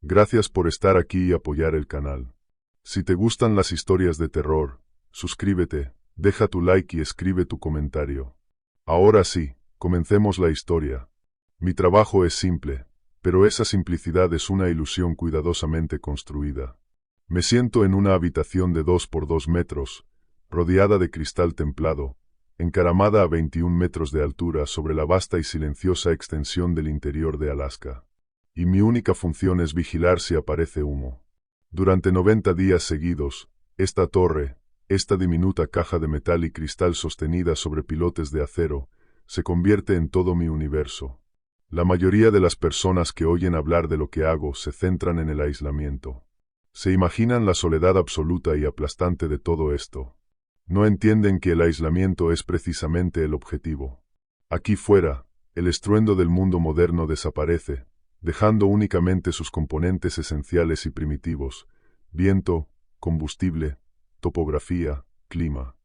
Gracias por estar aquí y apoyar el canal. Si te gustan las historias de terror, suscríbete, deja tu like y escribe tu comentario. Ahora sí, comencemos la historia. Mi trabajo es simple, pero esa simplicidad es una ilusión cuidadosamente construida. Me siento en una habitación de 2 por 2 metros, rodeada de cristal templado, encaramada a 21 metros de altura sobre la vasta y silenciosa extensión del interior de Alaska. Y mi única función es vigilar si aparece humo. Durante 90 días seguidos, esta torre, esta diminuta caja de metal y cristal sostenida sobre pilotes de acero, se convierte en todo mi universo. La mayoría de las personas que oyen hablar de lo que hago se centran en el aislamiento. Se imaginan la soledad absoluta y aplastante de todo esto. No entienden que el aislamiento es precisamente el objetivo. Aquí fuera, el estruendo del mundo moderno desaparece, dejando únicamente sus componentes esenciales y primitivos: viento, combustible, topografía, clima.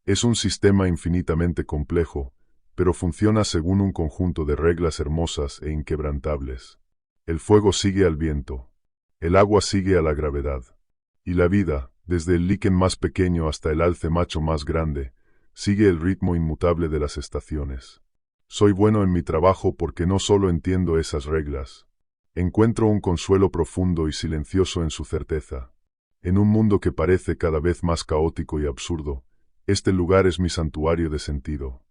Es un sistema infinitamente complejo, pero funciona según un conjunto de reglas hermosas e inquebrantables. El fuego sigue al viento. El agua sigue a la gravedad. Y la vida, desde el líquen más pequeño hasta el alce macho más grande, sigue el ritmo inmutable de las estaciones. Soy bueno en mi trabajo porque no solo entiendo esas reglas. Encuentro un consuelo profundo y silencioso en su certeza. En un mundo que parece cada vez más caótico y absurdo, este lugar es mi santuario de sentido.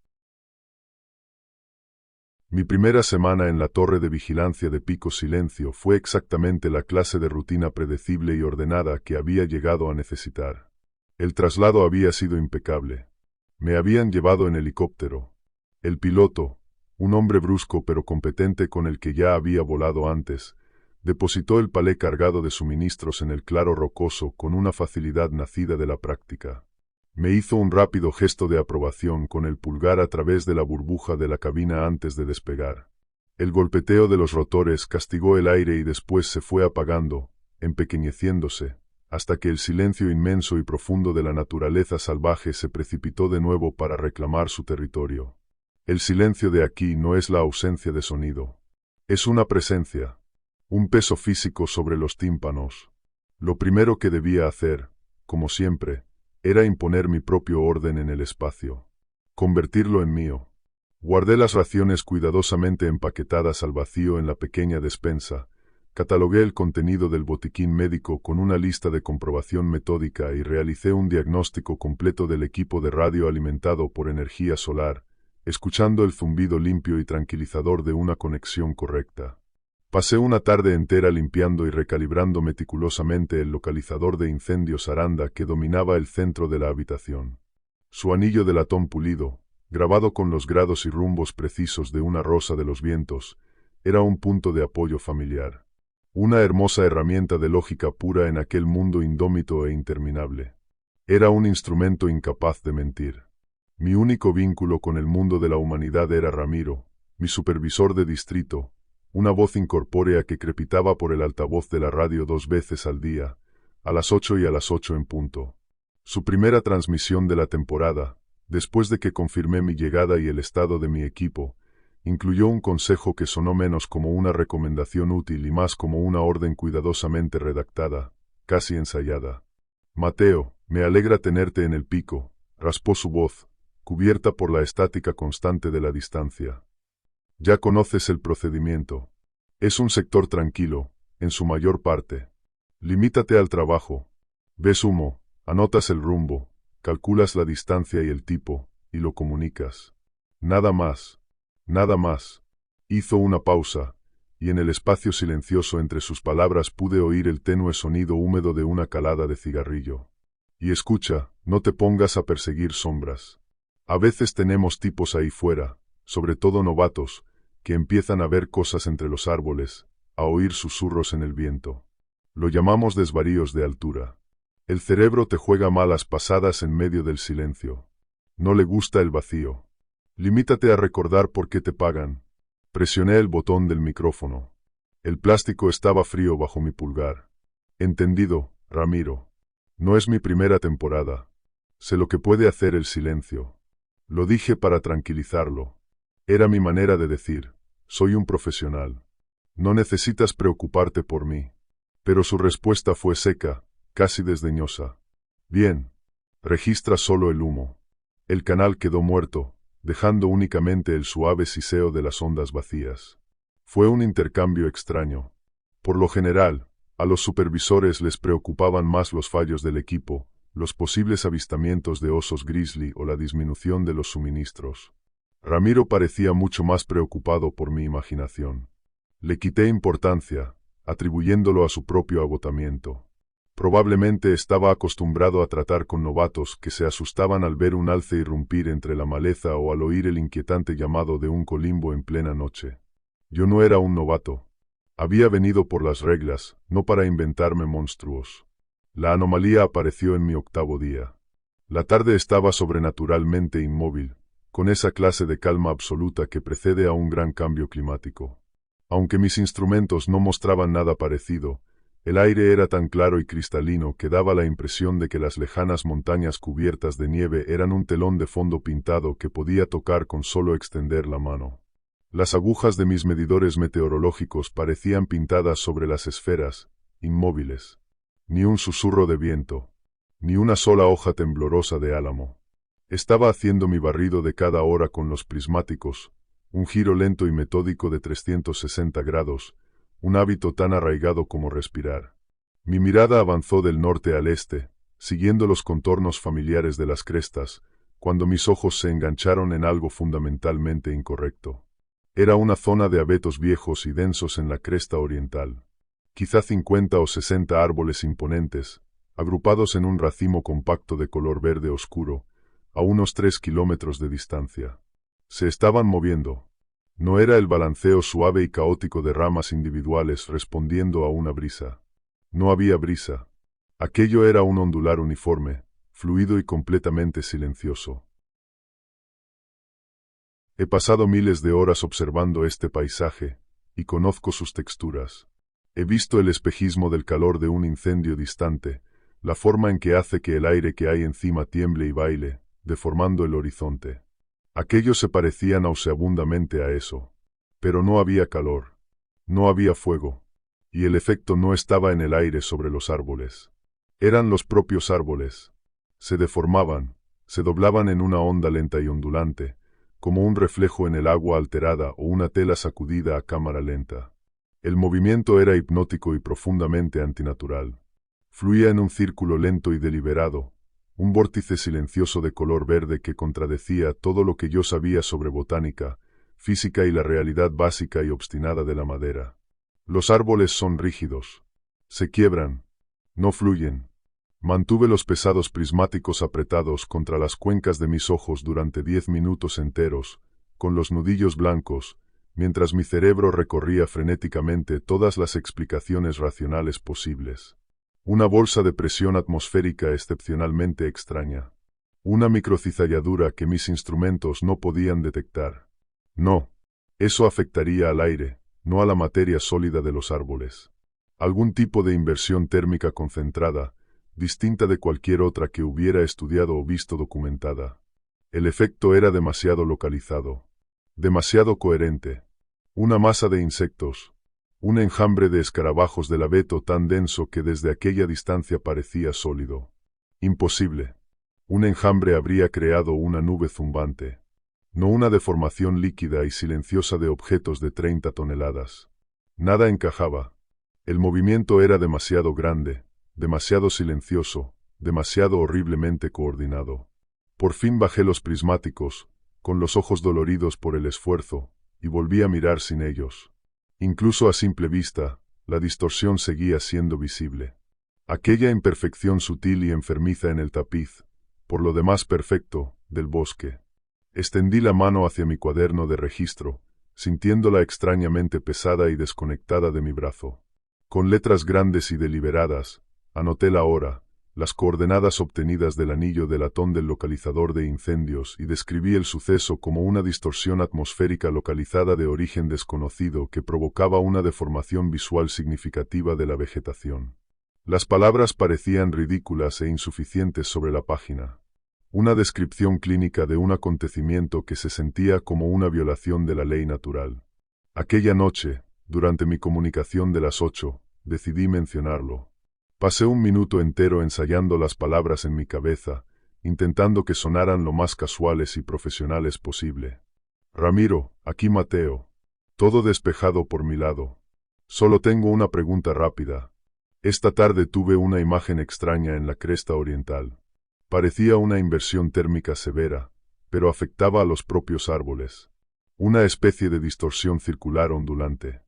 Mi primera semana en la torre de vigilancia de Pico Silencio fue exactamente la clase de rutina predecible y ordenada que había llegado a necesitar. El traslado había sido impecable. Me habían llevado en helicóptero. El piloto, un hombre brusco pero competente con el que ya había volado antes, depositó el palé cargado de suministros en el claro rocoso con una facilidad nacida de la práctica. Me hizo un rápido gesto de aprobación con el pulgar a través de la burbuja de la cabina antes de despegar. El golpeteo de los rotores castigó el aire y después se fue apagando, empequeñeciéndose, hasta que el silencio inmenso y profundo de la naturaleza salvaje se precipitó de nuevo para reclamar su territorio. El silencio de aquí no es la ausencia de sonido. Es una presencia, un peso físico sobre los tímpanos. Lo primero que debía hacer, como siempre, era imponer mi propio orden en el espacio. Convertirlo en mío. Guardé las raciones cuidadosamente empaquetadas al vacío en la pequeña despensa, catalogué el contenido del botiquín médico con una lista de comprobación metódica y realicé un diagnóstico completo del equipo de radio alimentado por energía solar, escuchando el zumbido limpio y tranquilizador de una conexión correcta. Pasé una tarde entera limpiando y recalibrando meticulosamente el localizador de incendios Aranda que dominaba el centro de la habitación. Su anillo de latón pulido, grabado con los grados y rumbos precisos de una rosa de los vientos, era un punto de apoyo familiar. Una hermosa herramienta de lógica pura en aquel mundo indómito e interminable. Era un instrumento incapaz de mentir. Mi único vínculo con el mundo de la humanidad era Ramiro, mi supervisor de distrito, una voz incorpórea que crepitaba por el altavoz de la radio 2 veces al día, a las 8 y a las 8 en punto. Su primera transmisión de la temporada, después de que confirmé mi llegada y el estado de mi equipo, incluyó un consejo que sonó menos como una recomendación útil y más como una orden cuidadosamente redactada, casi ensayada. Mateo, me alegra tenerte en el pico, raspó su voz, cubierta por la estática constante de la distancia. Ya conoces el procedimiento. Es un sector tranquilo, en su mayor parte. Limítate al trabajo. Ves humo, anotas el rumbo, calculas la distancia y el tipo, y lo comunicas. Nada más. Nada más. Hizo una pausa, y en el espacio silencioso entre sus palabras pude oír el tenue sonido húmedo de una calada de cigarrillo. Y escucha, no te pongas a perseguir sombras. A veces tenemos tipos ahí fuera, sobre todo novatos, que empiezan a ver cosas entre los árboles, a oír susurros en el viento. Lo llamamos desvaríos de altura. El cerebro te juega malas pasadas en medio del silencio. No le gusta el vacío. Limítate a recordar por qué te pagan. Presioné el botón del micrófono. El plástico estaba frío bajo mi pulgar. Entendido, Ramiro. No es mi primera temporada. Sé lo que puede hacer el silencio. Lo dije para tranquilizarlo. Era mi manera de decir, soy un profesional. No necesitas preocuparte por mí. Pero su respuesta fue seca, casi desdeñosa. Bien. Registra solo el humo. El canal quedó muerto, dejando únicamente el suave siseo de las ondas vacías. Fue un intercambio extraño. Por lo general, a los supervisores les preocupaban más los fallos del equipo, los posibles avistamientos de osos grizzly o la disminución de los suministros. Ramiro parecía mucho más preocupado por mi imaginación. Le quité importancia, atribuyéndolo a su propio agotamiento. Probablemente estaba acostumbrado a tratar con novatos que se asustaban al ver un alce irrumpir entre la maleza o al oír el inquietante llamado de un colimbo en plena noche. Yo no era un novato. Había venido por las reglas, no para inventarme monstruos. La anomalía apareció en mi 8º día. La tarde estaba sobrenaturalmente inmóvil, con esa clase de calma absoluta que precede a un gran cambio climático. Aunque mis instrumentos no mostraban nada parecido, el aire era tan claro y cristalino que daba la impresión de que las lejanas montañas cubiertas de nieve eran un telón de fondo pintado que podía tocar con solo extender la mano. Las agujas de mis medidores meteorológicos parecían pintadas sobre las esferas, inmóviles. Ni un susurro de viento, ni una sola hoja temblorosa de álamo. Estaba haciendo mi barrido de cada hora con los prismáticos, un giro lento y metódico de 360 grados, un hábito tan arraigado como respirar. Mi mirada avanzó del norte al este, siguiendo los contornos familiares de las crestas, cuando mis ojos se engancharon en algo fundamentalmente incorrecto. Era una zona de abetos viejos y densos en la cresta oriental. Quizá 50 o 60 árboles imponentes, agrupados en un racimo compacto de color verde oscuro, a unos 3 kilómetros de distancia. Se estaban moviendo. No era el balanceo suave y caótico de ramas individuales respondiendo a una brisa. No había brisa. Aquello era un ondular uniforme, fluido y completamente silencioso. He pasado miles de horas observando este paisaje, y conozco sus texturas. He visto el espejismo del calor de un incendio distante, la forma en que hace que el aire que hay encima tiemble y baile, deformando el horizonte. Aquello se parecía nauseabundamente a eso. Pero no había calor, no había fuego, y el efecto no estaba en el aire sobre los árboles. Eran los propios árboles. Se deformaban, se doblaban en una onda lenta y ondulante, como un reflejo en el agua alterada o una tela sacudida a cámara lenta. El movimiento era hipnótico y profundamente antinatural. Fluía en un círculo lento y deliberado, un vórtice silencioso de color verde que contradecía todo lo que yo sabía sobre botánica, física y la realidad básica y obstinada de la madera. Los árboles son rígidos. Se quiebran. No fluyen. Mantuve los pesados prismáticos apretados contra las cuencas de mis ojos durante 10 minutos enteros, con los nudillos blancos, mientras mi cerebro recorría frenéticamente todas las explicaciones racionales posibles. Una bolsa de presión atmosférica excepcionalmente extraña. Una microcizalladura que mis instrumentos no podían detectar. No. Eso afectaría al aire, no a la materia sólida de los árboles. Algún tipo de inversión térmica concentrada, distinta de cualquier otra que hubiera estudiado o visto documentada. El efecto era demasiado localizado. Demasiado coherente. Una masa de insectos. Un enjambre de escarabajos del abeto tan denso que desde aquella distancia parecía sólido. Imposible. Un enjambre habría creado una nube zumbante. No una deformación líquida y silenciosa de objetos de 30 toneladas. Nada encajaba. El movimiento era demasiado grande, demasiado silencioso, demasiado horriblemente coordinado. Por fin bajé los prismáticos, con los ojos doloridos por el esfuerzo, y volví a mirar sin ellos. Incluso a simple vista, la distorsión seguía siendo visible. Aquella imperfección sutil y enfermiza en el tapiz, por lo demás perfecto, del bosque. Extendí la mano hacia mi cuaderno de registro, sintiéndola extrañamente pesada y desconectada de mi brazo. Con letras grandes y deliberadas, anoté la hora, las coordenadas obtenidas del anillo de latón del localizador de incendios y describí el suceso como una distorsión atmosférica localizada de origen desconocido que provocaba una deformación visual significativa de la vegetación. Las palabras parecían ridículas e insuficientes sobre la página. Una descripción clínica de un acontecimiento que se sentía como una violación de la ley natural. Aquella noche, durante mi comunicación de las 8, decidí mencionarlo. Pasé un minuto entero ensayando las palabras en mi cabeza, intentando que sonaran lo más casuales y profesionales posible. Ramiro, aquí Mateo. Todo despejado por mi lado. Solo tengo una pregunta rápida. Esta tarde tuve una imagen extraña en la cresta oriental. Parecía una inversión térmica severa, pero afectaba a los propios árboles. Una especie de distorsión circular ondulante.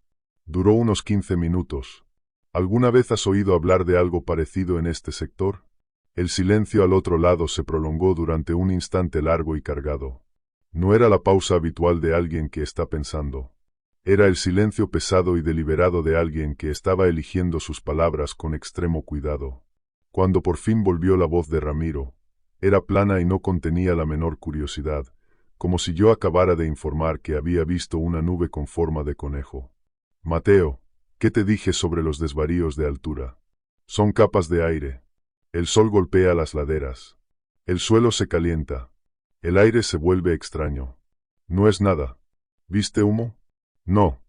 Duró unos 15 minutos. ¿Alguna vez has oído hablar de algo parecido en este sector? El silencio al otro lado se prolongó durante un instante largo y cargado. No era la pausa habitual de alguien que está pensando. Era el silencio pesado y deliberado de alguien que estaba eligiendo sus palabras con extremo cuidado. Cuando por fin volvió la voz de Ramiro, era plana y no contenía la menor curiosidad, como si yo acabara de informar que había visto una nube con forma de conejo. Mateo, ¿qué te dije sobre los desvaríos de altura? Son capas de aire. El sol golpea las laderas. El suelo se calienta. El aire se vuelve extraño. No es nada. ¿Viste humo? No.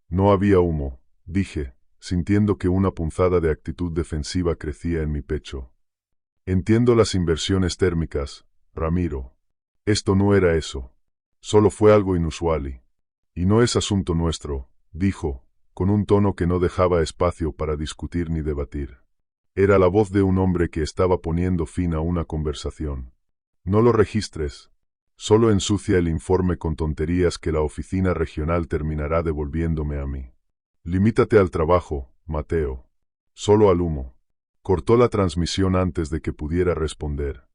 No había humo, dije, sintiendo que una punzada de actitud defensiva crecía en mi pecho. Entiendo las inversiones térmicas, Ramiro. Esto no era eso. Solo fue algo inusual y no es asunto nuestro, dijo, con un tono que no dejaba espacio para discutir ni debatir. Era la voz de un hombre que estaba poniendo fin a una conversación. No lo registres. Solo ensucia el informe con tonterías que la oficina regional terminará devolviéndome a mí. Limítate al trabajo, Mateo. Solo al humo. Cortó la transmisión antes de que pudiera responder.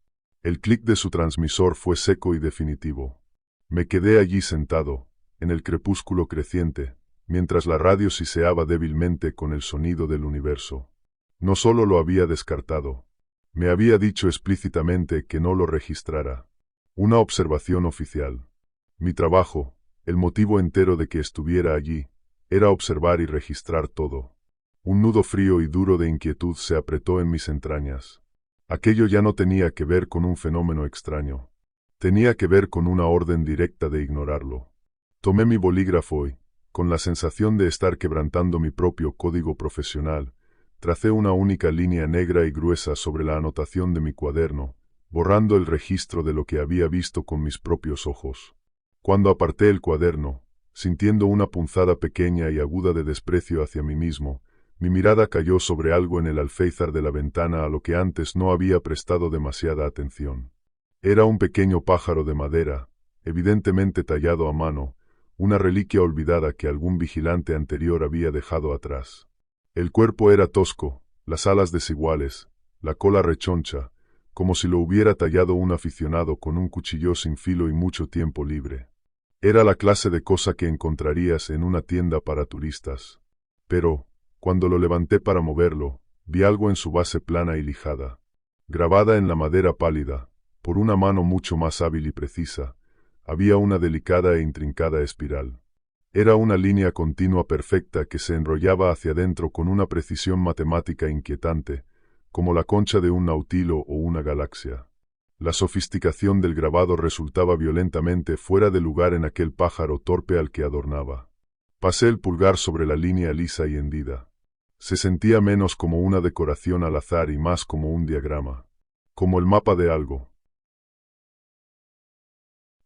El clic de su transmisor fue seco y definitivo. Me quedé allí sentado, en el crepúsculo creciente, mientras la radio siseaba débilmente con el sonido del universo. No solo lo había descartado, me había dicho explícitamente que no lo registrara. Una observación oficial. Mi trabajo, el motivo entero de que estuviera allí, era observar y registrar todo. Un nudo frío y duro de inquietud se apretó en mis entrañas. Aquello ya no tenía que ver con un fenómeno extraño. Tenía que ver con una orden directa de ignorarlo. Tomé mi bolígrafo y, con la sensación de estar quebrantando mi propio código profesional, tracé una única línea negra y gruesa sobre la anotación de mi cuaderno, borrando el registro de lo que había visto con mis propios ojos. Cuando aparté el cuaderno, sintiendo una punzada pequeña y aguda de desprecio hacia mí mismo, mi mirada cayó sobre algo en el alféizar de la ventana a lo que antes no había prestado demasiada atención. Era un pequeño pájaro de madera, evidentemente tallado a mano, una reliquia olvidada que algún vigilante anterior había dejado atrás. El cuerpo era tosco, las alas desiguales, la cola rechoncha, como si lo hubiera tallado un aficionado con un cuchillo sin filo y mucho tiempo libre. Era la clase de cosa que encontrarías en una tienda para turistas. Pero, cuando lo levanté para moverlo, vi algo en su base plana y lijada. Grabada en la madera pálida, por una mano mucho más hábil y precisa, había una delicada e intrincada espiral. Era una línea continua perfecta que se enrollaba hacia adentro con una precisión matemática inquietante, como la concha de un nautilo o una galaxia. La sofisticación del grabado resultaba violentamente fuera de lugar en aquel pájaro torpe al que adornaba. Pasé el pulgar sobre la línea lisa y hendida. Se sentía menos como una decoración al azar y más como un diagrama, como el mapa de algo.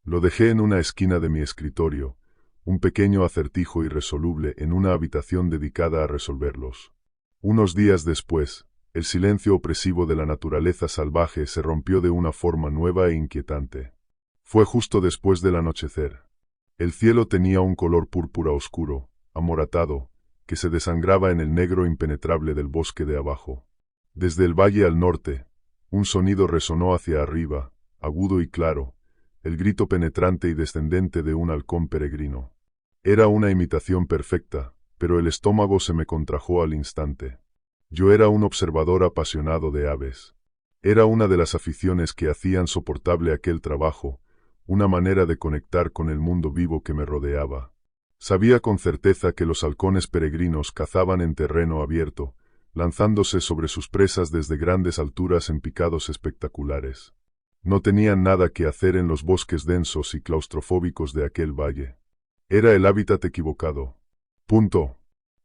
Lo dejé en una esquina de mi escritorio, un pequeño acertijo irresoluble en una habitación dedicada a resolverlos. Unos días después, el silencio opresivo de la naturaleza salvaje se rompió de una forma nueva e inquietante. Fue justo después del anochecer. El cielo tenía un color púrpura oscuro, amoratado, que se desangraba en el negro impenetrable del bosque de abajo. Desde el valle al norte, un sonido resonó hacia arriba, agudo y claro, el grito penetrante y descendente de un halcón peregrino. Era una imitación perfecta, pero el estómago se me contrajo al instante. Yo era un observador apasionado de aves. Era una de las aficiones que hacían soportable aquel trabajo, una manera de conectar con el mundo vivo que me rodeaba. Sabía con certeza que los halcones peregrinos cazaban en terreno abierto, lanzándose sobre sus presas desde grandes alturas en picados espectaculares. No tenían nada que hacer en los bosques densos y claustrofóbicos de aquel valle. Era el hábitat equivocado. Punto.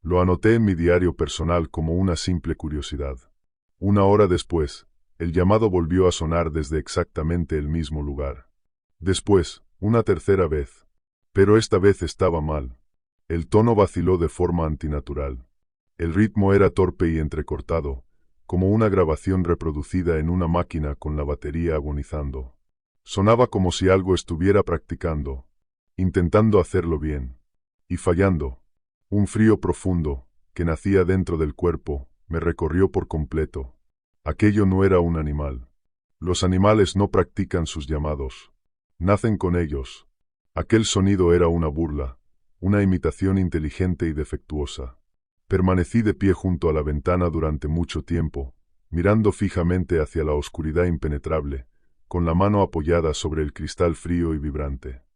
Lo anoté en mi diario personal como una simple curiosidad. Una hora después, el llamado volvió a sonar desde exactamente el mismo lugar. Después, una tercera vez. Pero esta vez estaba mal. El tono vaciló de forma antinatural. El ritmo era torpe y entrecortado, como una grabación reproducida en una máquina con la batería agonizando. Sonaba como si algo estuviera practicando, intentando hacerlo bien, y fallando. Un frío profundo, que nacía dentro del cuerpo, me recorrió por completo. Aquello no era un animal. Los animales no practican sus llamados. Nacen con ellos. Aquel sonido era una burla, una imitación inteligente y defectuosa. Permanecí de pie junto a la ventana durante mucho tiempo, mirando fijamente hacia la oscuridad impenetrable, con la mano apoyada sobre el cristal frío y vibrante.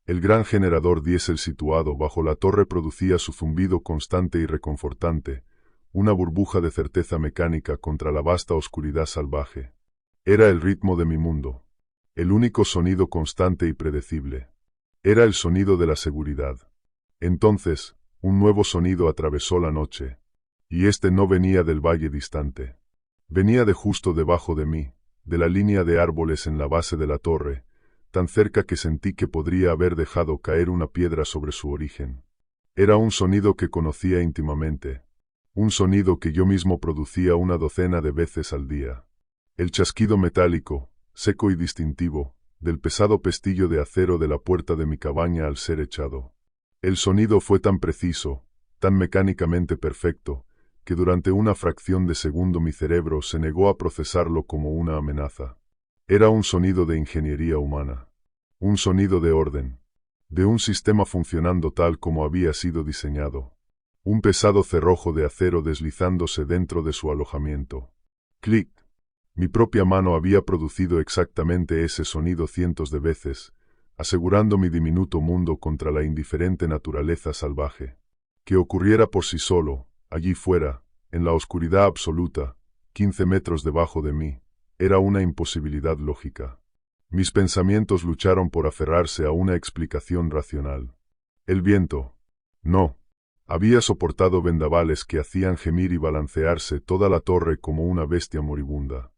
El gran generador diésel situado bajo la torre producía su zumbido constante y reconfortante, una burbuja de certeza mecánica contra la vasta oscuridad salvaje. Era el ritmo de mi mundo. El único sonido constante y predecible. Era el sonido de la seguridad. Entonces, un nuevo sonido atravesó la noche. Y este no venía del valle distante. Venía de justo debajo de mí, de la línea de árboles en la base de la torre, tan cerca que sentí que podría haber dejado caer una piedra sobre su origen. Era un sonido que conocía íntimamente. Un sonido que yo mismo producía una docena de veces al día. El chasquido metálico, seco y distintivo, del pesado pestillo de acero de la puerta de mi cabaña al ser echado. El sonido fue tan preciso, tan mecánicamente perfecto, que durante una fracción de segundo mi cerebro se negó a procesarlo como una amenaza. Era un sonido de ingeniería humana. Un sonido de orden. De un sistema funcionando tal como había sido diseñado. Un pesado cerrojo de acero deslizándose dentro de su alojamiento. Clic. Mi propia mano había producido exactamente ese sonido cientos de veces, asegurando mi diminuto mundo contra la indiferente naturaleza salvaje. Que ocurriera por sí solo, allí fuera, en la oscuridad absoluta, 15 metros debajo de mí, era una imposibilidad lógica. Mis pensamientos lucharon por aferrarse a una explicación racional. El viento. No. Había soportado vendavales que hacían gemir y balancearse toda la torre como una bestia moribunda.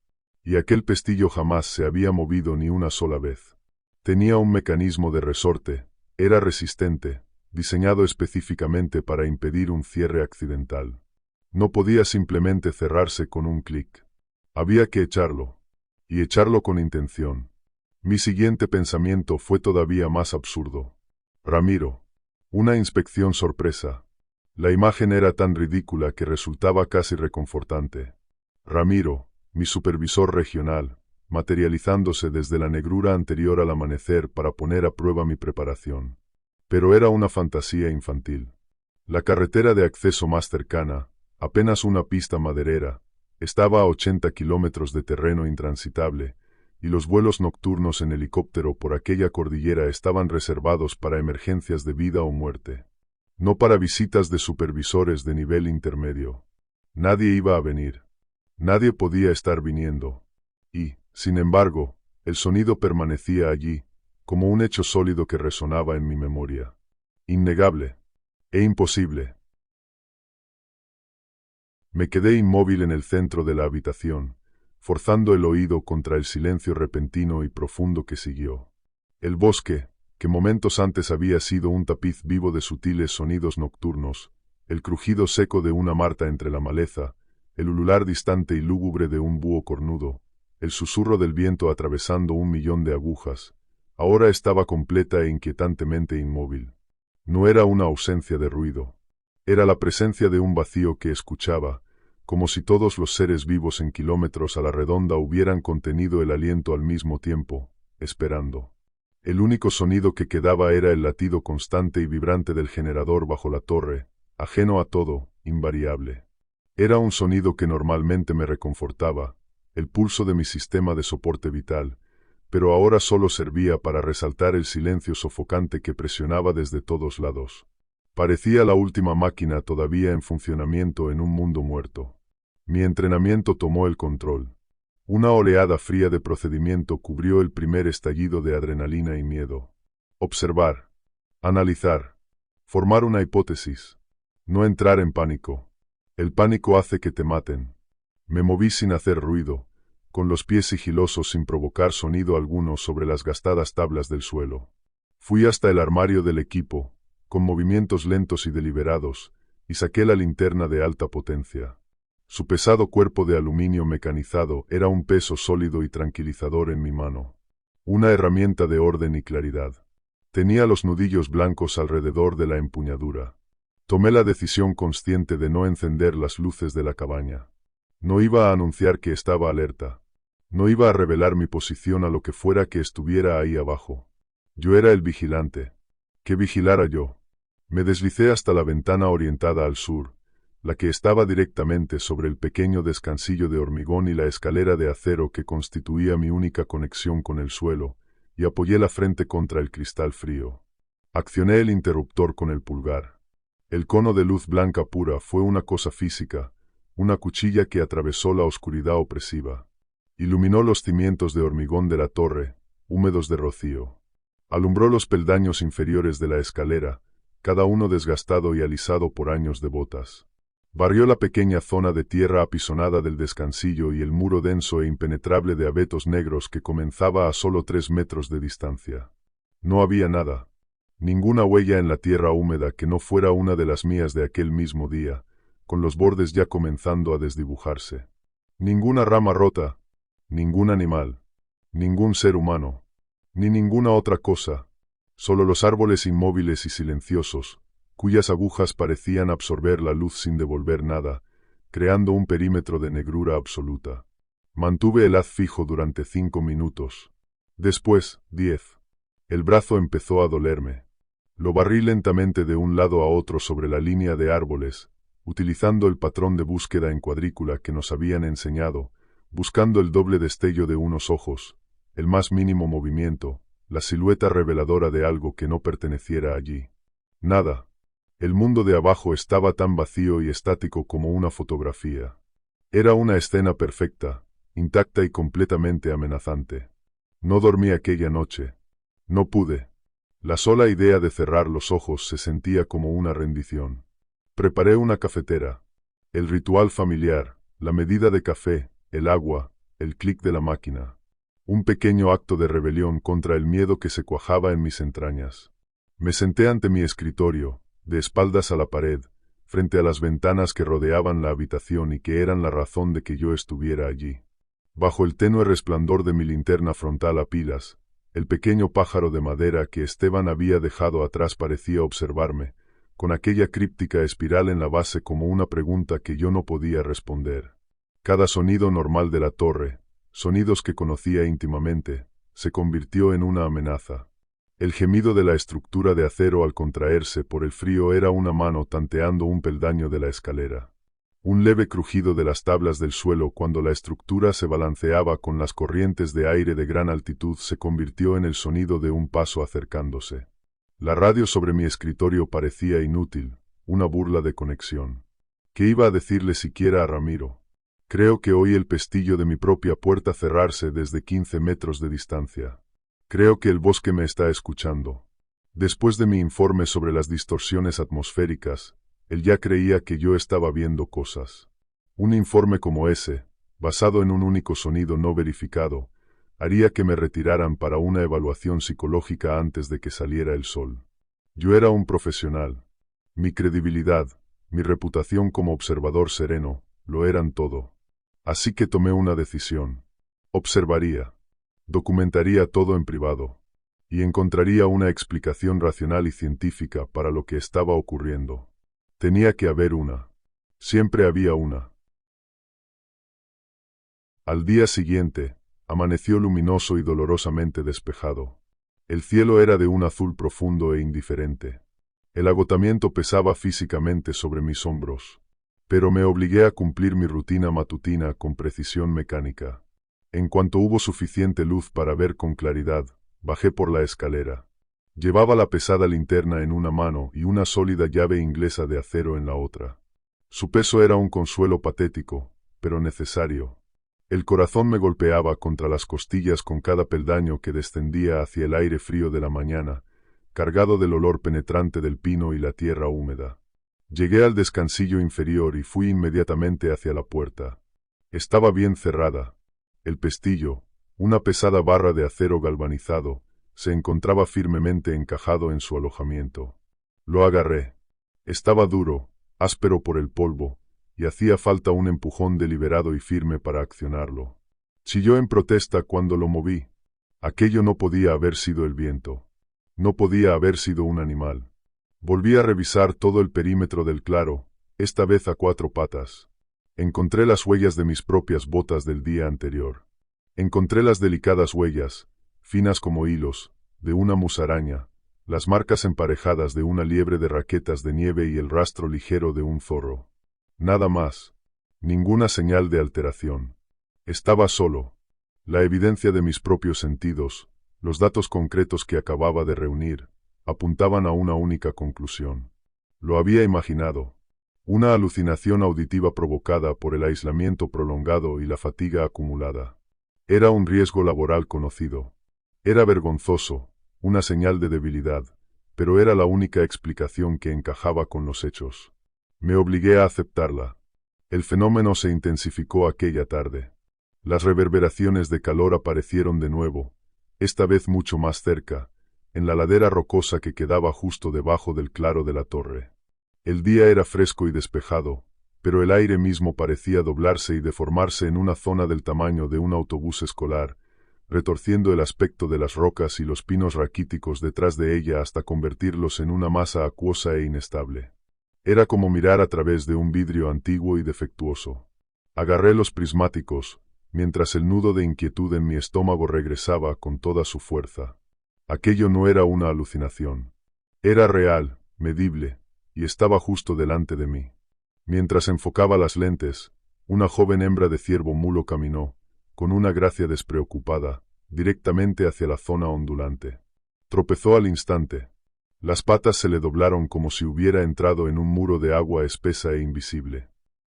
Y aquel pestillo jamás se había movido ni una sola vez. Tenía un mecanismo de resorte, era resistente, diseñado específicamente para impedir un cierre accidental. No podía simplemente cerrarse con un clic. Había que echarlo. Y echarlo con intención. Mi siguiente pensamiento fue todavía más absurdo. Ramiro. Una inspección sorpresa. La imagen era tan ridícula que resultaba casi reconfortante. Ramiro, mi supervisor regional, materializándose desde la negrura anterior al amanecer para poner a prueba mi preparación. Pero era una fantasía infantil. La carretera de acceso más cercana, apenas una pista maderera, estaba a 80 kilómetros de terreno intransitable, y los vuelos nocturnos en helicóptero por aquella cordillera estaban reservados para emergencias de vida o muerte. No para visitas de supervisores de nivel intermedio. Nadie iba a venir. Nadie podía estar viniendo. Y, sin embargo, el sonido permanecía allí, como un hecho sólido que resonaba en mi memoria. Innegable. E imposible. Me quedé inmóvil en el centro de la habitación, forzando el oído contra el silencio repentino y profundo que siguió. El bosque, que momentos antes había sido un tapiz vivo de sutiles sonidos nocturnos, el crujido seco de una marta entre la maleza, el ulular distante y lúgubre de un búho cornudo, el susurro del viento atravesando 1.000.000 de agujas, ahora estaba completa e inquietantemente inmóvil. No era una ausencia de ruido. Era la presencia de un vacío que escuchaba, como si todos los seres vivos en kilómetros a la redonda hubieran contenido el aliento al mismo tiempo, esperando. El único sonido que quedaba era el latido constante y vibrante del generador bajo la torre, ajeno a todo, invariable. Era un sonido que normalmente me reconfortaba, el pulso de mi sistema de soporte vital, pero ahora solo servía para resaltar el silencio sofocante que presionaba desde todos lados. Parecía la última máquina todavía en funcionamiento en un mundo muerto. Mi entrenamiento tomó el control. Una oleada fría de procedimiento cubrió el primer estallido de adrenalina y miedo. Observar. Analizar. Formar una hipótesis. No entrar en pánico. El pánico hace que te maten. Me moví sin hacer ruido, con los pies sigilosos sin provocar sonido alguno sobre las gastadas tablas del suelo. Fui hasta el armario del equipo, con movimientos lentos y deliberados, y saqué la linterna de alta potencia. Su pesado cuerpo de aluminio mecanizado era un peso sólido y tranquilizador en mi mano. Una herramienta de orden y claridad. Tenía los nudillos blancos alrededor de la empuñadura. Tomé la decisión consciente de no encender las luces de la cabaña. No iba a anunciar que estaba alerta. No iba a revelar mi posición a lo que fuera que estuviera ahí abajo. Yo era el vigilante. ¿Qué vigilara yo? Me deslicé hasta la ventana orientada al sur, la que estaba directamente sobre el pequeño descansillo de hormigón y la escalera de acero que constituía mi única conexión con el suelo, y apoyé la frente contra el cristal frío. Accioné el interruptor con el pulgar. El cono de luz blanca pura fue una cosa física, una cuchilla que atravesó la oscuridad opresiva. Iluminó los cimientos de hormigón de la torre, húmedos de rocío. Alumbró los peldaños inferiores de la escalera, cada uno desgastado y alisado por años de botas. Barrió la pequeña zona de tierra apisonada del descansillo y el muro denso e impenetrable de abetos negros que comenzaba a solo 3 metros de distancia. No había nada. Ninguna huella en la tierra húmeda que no fuera una de las mías de aquel mismo día, con los bordes ya comenzando a desdibujarse. Ninguna rama rota, ningún animal, ningún ser humano, ni ninguna otra cosa, solo los árboles inmóviles y silenciosos, cuyas agujas parecían absorber la luz sin devolver nada, creando un perímetro de negrura absoluta. Mantuve el haz fijo durante 5 minutos. Después, 10. El brazo empezó a dolerme. Lo barrí lentamente de un lado a otro sobre la línea de árboles, utilizando el patrón de búsqueda en cuadrícula que nos habían enseñado, buscando el doble destello de unos ojos, el más mínimo movimiento, la silueta reveladora de algo que no perteneciera allí. Nada. El mundo de abajo estaba tan vacío y estático como una fotografía. Era una escena perfecta, intacta y completamente amenazante. No dormí aquella noche. No pude. La sola idea de cerrar los ojos se sentía como una rendición. Preparé una cafetera. El ritual familiar, la medida de café, el agua, el clic de la máquina. Un pequeño acto de rebelión contra el miedo que se cuajaba en mis entrañas. Me senté ante mi escritorio, de espaldas a la pared, frente a las ventanas que rodeaban la habitación y que eran la razón de que yo estuviera allí. Bajo el tenue resplandor de mi linterna frontal a pilas, el pequeño pájaro de madera que Esteban había dejado atrás parecía observarme, con aquella críptica espiral en la base como una pregunta que yo no podía responder. Cada sonido normal de la torre, sonidos que conocía íntimamente, se convirtió en una amenaza. El gemido de la estructura de acero al contraerse por el frío era una mano tanteando un peldaño de la escalera. Un leve crujido de las tablas del suelo cuando la estructura se balanceaba con las corrientes de aire de gran altitud se convirtió en el sonido de un paso acercándose. La radio sobre mi escritorio parecía inútil, una burla de conexión. ¿Qué iba a decirle siquiera a Ramiro? Creo que oí el pestillo de mi propia puerta cerrarse desde 15 metros de distancia. Creo que el bosque me está escuchando. Después de mi informe sobre las distorsiones atmosféricas, él ya creía que yo estaba viendo cosas. Un informe como ese, basado en un único sonido no verificado, haría que me retiraran para una evaluación psicológica antes de que saliera el sol. Yo era un profesional. Mi credibilidad, mi reputación como observador sereno, lo eran todo. Así que tomé una decisión. Observaría. Documentaría todo en privado. Y encontraría una explicación racional y científica para lo que estaba ocurriendo. Tenía que haber una. Siempre había una. Al día siguiente, amaneció luminoso y dolorosamente despejado. El cielo era de un azul profundo e indiferente. El agotamiento pesaba físicamente sobre mis hombros. Pero me obligué a cumplir mi rutina matutina con precisión mecánica. En cuanto hubo suficiente luz para ver con claridad, bajé por la escalera. Llevaba la pesada linterna en una mano y una sólida llave inglesa de acero en la otra. Su peso era un consuelo patético, pero necesario. El corazón me golpeaba contra las costillas con cada peldaño que descendía hacia el aire frío de la mañana, cargado del olor penetrante del pino y la tierra húmeda. Llegué al descansillo inferior y fui inmediatamente hacia la puerta. Estaba bien cerrada. El pestillo, una pesada barra de acero galvanizado, se encontraba firmemente encajado en su alojamiento. Lo agarré. Estaba duro, áspero por el polvo, y hacía falta un empujón deliberado y firme para accionarlo. Chilló en protesta cuando lo moví. Aquello no podía haber sido el viento. No podía haber sido un animal. Volví a revisar todo el perímetro del claro, esta vez a 4 patas. Encontré las huellas de mis propias botas del día anterior. Encontré las delicadas huellas, finas como hilos, de una musaraña, las marcas emparejadas de una liebre de raquetas de nieve y el rastro ligero de un zorro. Nada más. Ninguna señal de alteración. Estaba solo. La evidencia de mis propios sentidos, los datos concretos que acababa de reunir, apuntaban a una única conclusión. Lo había imaginado. Una alucinación auditiva provocada por el aislamiento prolongado y la fatiga acumulada. Era un riesgo laboral conocido. Era vergonzoso, una señal de debilidad, pero era la única explicación que encajaba con los hechos. Me obligué a aceptarla. El fenómeno se intensificó aquella tarde. Las reverberaciones de calor aparecieron de nuevo, esta vez mucho más cerca, en la ladera rocosa que quedaba justo debajo del claro de la torre. El día era fresco y despejado, pero el aire mismo parecía doblarse y deformarse en una zona del tamaño de un autobús escolar, retorciendo el aspecto de las rocas y los pinos raquíticos detrás de ella hasta convertirlos en una masa acuosa e inestable. Era como mirar a través de un vidrio antiguo y defectuoso. Agarré los prismáticos, mientras el nudo de inquietud en mi estómago regresaba con toda su fuerza. Aquello no era una alucinación. Era real, medible, y estaba justo delante de mí. Mientras enfocaba las lentes, una joven hembra de ciervo mulo caminó, con una gracia despreocupada, directamente hacia la zona ondulante. Tropezó al instante. Las patas se le doblaron como si hubiera entrado en un muro de agua espesa e invisible.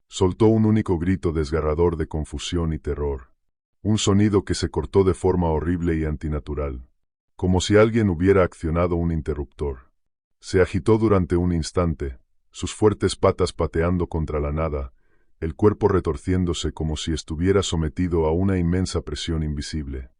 Soltó un único grito desgarrador de confusión y terror. Un sonido que se cortó de forma horrible y antinatural, como si alguien hubiera accionado un interruptor. Se agitó durante un instante, sus fuertes patas pateando contra la nada, el cuerpo retorciéndose como si estuviera sometido a una inmensa presión invisible.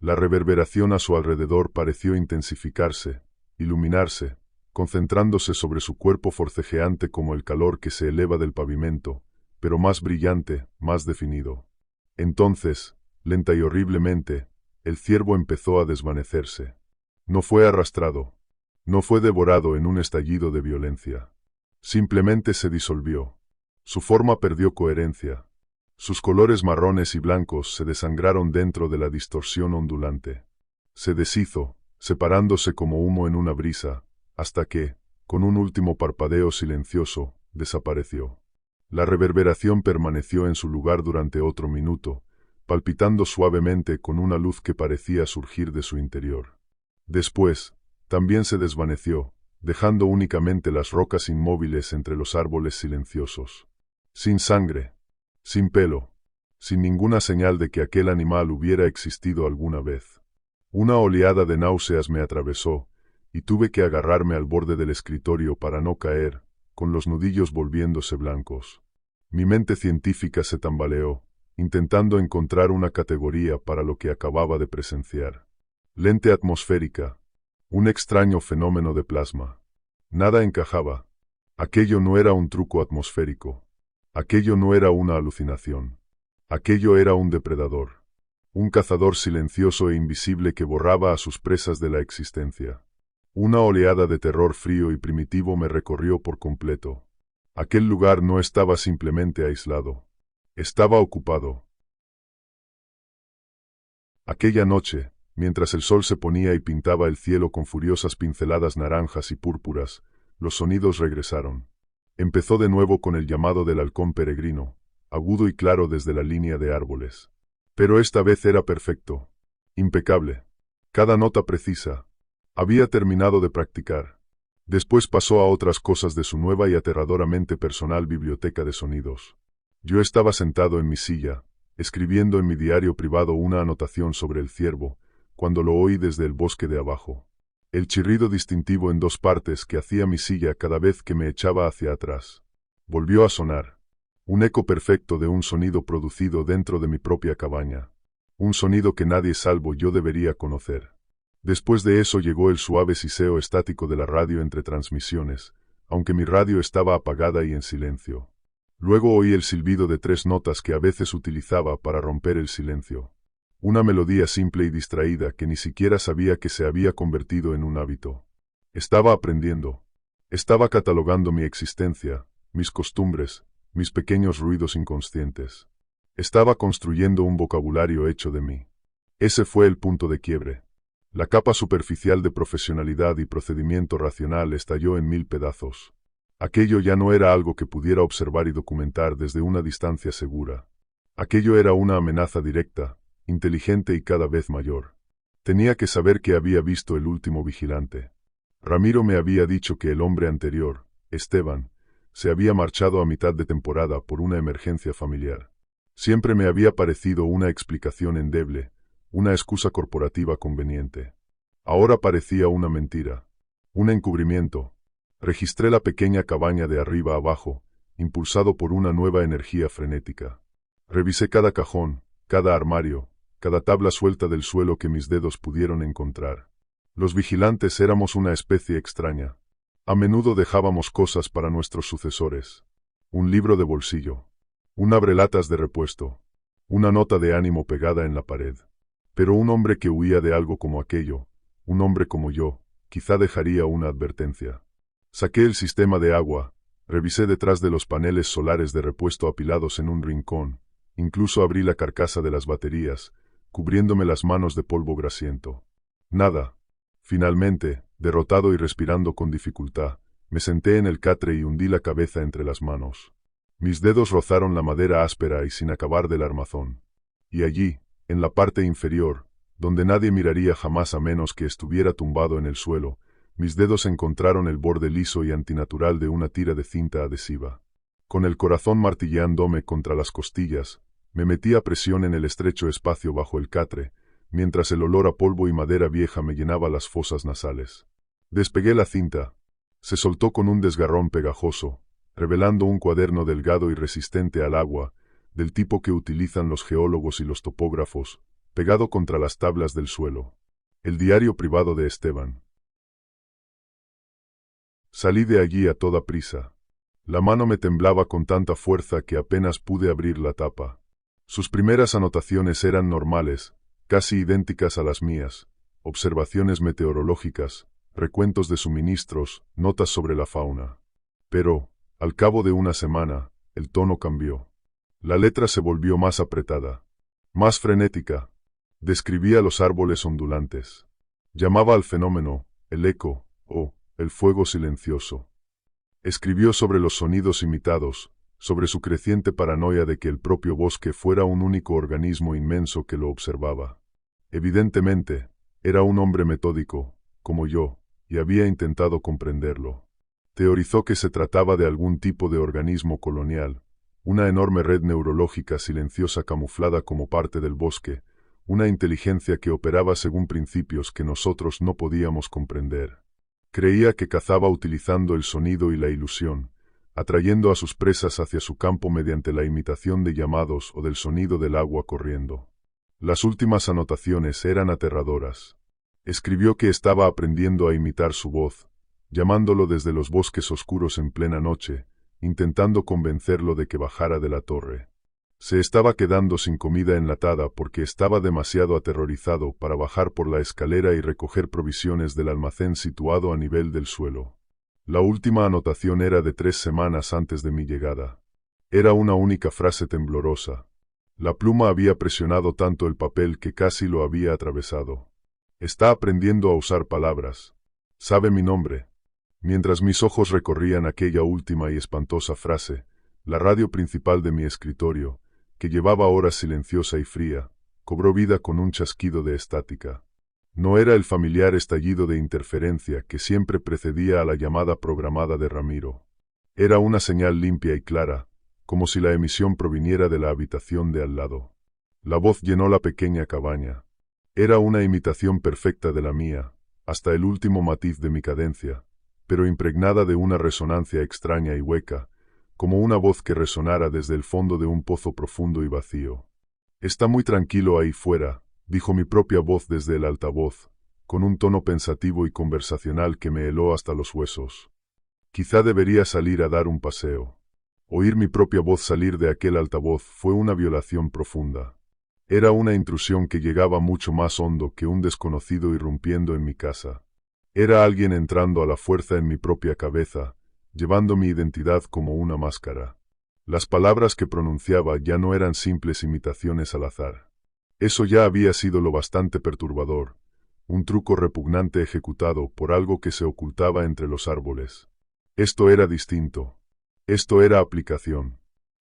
La reverberación a su alrededor pareció intensificarse, iluminarse, concentrándose sobre su cuerpo forcejeante como el calor que se eleva del pavimento, pero más brillante, más definido. Entonces, lenta y horriblemente, el ciervo empezó a desvanecerse. No fue arrastrado. No fue devorado en un estallido de violencia. Simplemente se disolvió. Su forma perdió coherencia. Sus colores marrones y blancos se desangraron dentro de la distorsión ondulante. Se deshizo, separándose como humo en una brisa, hasta que, con un último parpadeo silencioso, desapareció. La reverberación permaneció en su lugar durante otro minuto, palpitando suavemente con una luz que parecía surgir de su interior. Después, también se desvaneció, dejando únicamente las rocas inmóviles entre los árboles silenciosos. Sin sangre, sin pelo, sin ninguna señal de que aquel animal hubiera existido alguna vez. Una oleada de náuseas me atravesó, y tuve que agarrarme al borde del escritorio para no caer, con los nudillos volviéndose blancos. Mi mente científica se tambaleó, intentando encontrar una categoría para lo que acababa de presenciar. Lente atmosférica. Un extraño fenómeno de plasma. Nada encajaba. Aquello no era un truco atmosférico. Aquello no era una alucinación. Aquello era un depredador. Un cazador silencioso e invisible que borraba a sus presas de la existencia. Una oleada de terror frío y primitivo me recorrió por completo. Aquel lugar no estaba simplemente aislado. Estaba ocupado. Aquella noche, mientras el sol se ponía y pintaba el cielo con furiosas pinceladas naranjas y púrpuras, los sonidos regresaron. Empezó de nuevo con el llamado del halcón peregrino, agudo y claro desde la línea de árboles. Pero esta vez era perfecto, impecable, cada nota precisa. Había terminado de practicar. Después pasó a otras cosas de su nueva y aterradoramente personal biblioteca de sonidos. Yo estaba sentado en mi silla, escribiendo en mi diario privado una anotación sobre el ciervo, cuando lo oí desde el bosque de abajo. El chirrido distintivo en dos partes que hacía mi silla cada vez que me echaba hacia atrás. Volvió a sonar. Un eco perfecto de un sonido producido dentro de mi propia cabaña. Un sonido que nadie salvo yo debería conocer. Después de eso llegó el suave siseo estático de la radio entre transmisiones, aunque mi radio estaba apagada y en silencio. Luego oí el silbido de 3 notas que a veces utilizaba para romper el silencio. Una melodía simple y distraída que ni siquiera sabía que se había convertido en un hábito. Estaba aprendiendo. Estaba catalogando mi existencia, mis costumbres, mis pequeños ruidos inconscientes. Estaba construyendo un vocabulario hecho de mí. Ese fue el punto de quiebre. La capa superficial de profesionalidad y procedimiento racional estalló en 1000 pedazos. Aquello ya no era algo que pudiera observar y documentar desde una distancia segura. Aquello era una amenaza directa, inteligente y cada vez mayor. Tenía que saber que había visto el último vigilante. Ramiro me había dicho que el hombre anterior, Esteban, se había marchado a mitad de temporada por una emergencia familiar. Siempre me había parecido una explicación endeble, una excusa corporativa conveniente. Ahora parecía una mentira, un encubrimiento. Registré la pequeña cabaña de arriba abajo, impulsado por una nueva energía frenética. Revisé cada cajón, cada armario, cada tabla suelta del suelo que mis dedos pudieron encontrar. Los vigilantes éramos una especie extraña. A menudo dejábamos cosas para nuestros sucesores. Un libro de bolsillo. Un abrelatas de repuesto. Una nota de ánimo pegada en la pared. Pero un hombre que huía de algo como aquello, un hombre como yo, quizá dejaría una advertencia. Saqué el sistema de agua, revisé detrás de los paneles solares de repuesto apilados en un rincón, incluso abrí la carcasa de las baterías, cubriéndome las manos de polvo grasiento. Nada. Finalmente, derrotado y respirando con dificultad, me senté en el catre y hundí la cabeza entre las manos. Mis dedos rozaron la madera áspera y sin acabar del armazón. Y allí, en la parte inferior, donde nadie miraría jamás a menos que estuviera tumbado en el suelo, mis dedos encontraron el borde liso y antinatural de una tira de cinta adhesiva. Con el corazón martilleándome contra las costillas, me metí a presión en el estrecho espacio bajo el catre, mientras el olor a polvo y madera vieja me llenaba las fosas nasales. Despegué la cinta. Se soltó con un desgarrón pegajoso, revelando un cuaderno delgado y resistente al agua, del tipo que utilizan los geólogos y los topógrafos, pegado contra las tablas del suelo. El diario privado de Esteban. Salí de allí a toda prisa. La mano me temblaba con tanta fuerza que apenas pude abrir la tapa. Sus primeras anotaciones eran normales, casi idénticas a las mías: observaciones meteorológicas, recuentos de suministros, notas sobre la fauna. Pero, al cabo de una semana, el tono cambió. La letra se volvió más apretada, más frenética. Describía los árboles ondulantes. Llamaba al fenómeno, el eco, o el fuego silencioso. Escribió sobre los sonidos imitados, sobre su creciente paranoia de que el propio bosque fuera un único organismo inmenso que lo observaba. Evidentemente, era un hombre metódico, como yo, y había intentado comprenderlo. Teorizó que se trataba de algún tipo de organismo colonial, una enorme red neurológica silenciosa camuflada como parte del bosque, una inteligencia que operaba según principios que nosotros no podíamos comprender. Creía que cazaba utilizando el sonido y la ilusión, atrayendo a sus presas hacia su campo mediante la imitación de llamados o del sonido del agua corriendo. Las últimas anotaciones eran aterradoras. Escribió que estaba aprendiendo a imitar su voz, llamándolo desde los bosques oscuros en plena noche, intentando convencerlo de que bajara de la torre. Se estaba quedando sin comida enlatada porque estaba demasiado aterrorizado para bajar por la escalera y recoger provisiones del almacén situado a nivel del suelo. La última anotación era de 3 semanas antes de mi llegada. Era una única frase temblorosa. La pluma había presionado tanto el papel que casi lo había atravesado. Está aprendiendo a usar palabras. Sabe mi nombre. Mientras mis ojos recorrían aquella última y espantosa frase, la radio principal de mi escritorio, que llevaba horas silenciosa y fría, cobró vida con un chasquido de estática. No era el familiar estallido de interferencia que siempre precedía a la llamada programada de Ramiro. Era una señal limpia y clara, como si la emisión proviniera de la habitación de al lado. La voz llenó la pequeña cabaña. Era una imitación perfecta de la mía, hasta el último matiz de mi cadencia, pero impregnada de una resonancia extraña y hueca, como una voz que resonara desde el fondo de un pozo profundo y vacío. «Está muy tranquilo ahí fuera», dijo mi propia voz desde el altavoz, con un tono pensativo y conversacional que me heló hasta los huesos. Quizá debería salir a dar un paseo. Oír mi propia voz salir de aquel altavoz fue una violación profunda. Era una intrusión que llegaba mucho más hondo que un desconocido irrumpiendo en mi casa. Era alguien entrando a la fuerza en mi propia cabeza, llevando mi identidad como una máscara. Las palabras que pronunciaba ya no eran simples imitaciones al azar. Eso ya había sido lo bastante perturbador, un truco repugnante ejecutado por algo que se ocultaba entre los árboles. Esto era distinto. Esto era aplicación.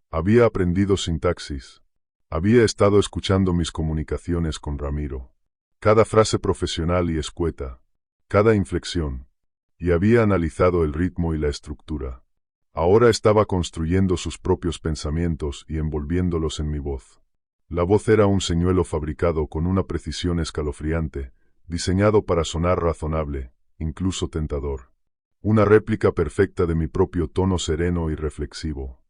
Había aprendido sintaxis. Había estado escuchando mis comunicaciones con Ramiro. Cada frase profesional y escueta. Cada inflexión. Y había analizado el ritmo y la estructura. Ahora estaba construyendo sus propios pensamientos y envolviéndolos en mi voz. La voz era un señuelo fabricado con una precisión escalofriante, diseñado para sonar razonable, incluso tentador. Una réplica perfecta de mi propio tono sereno y reflexivo.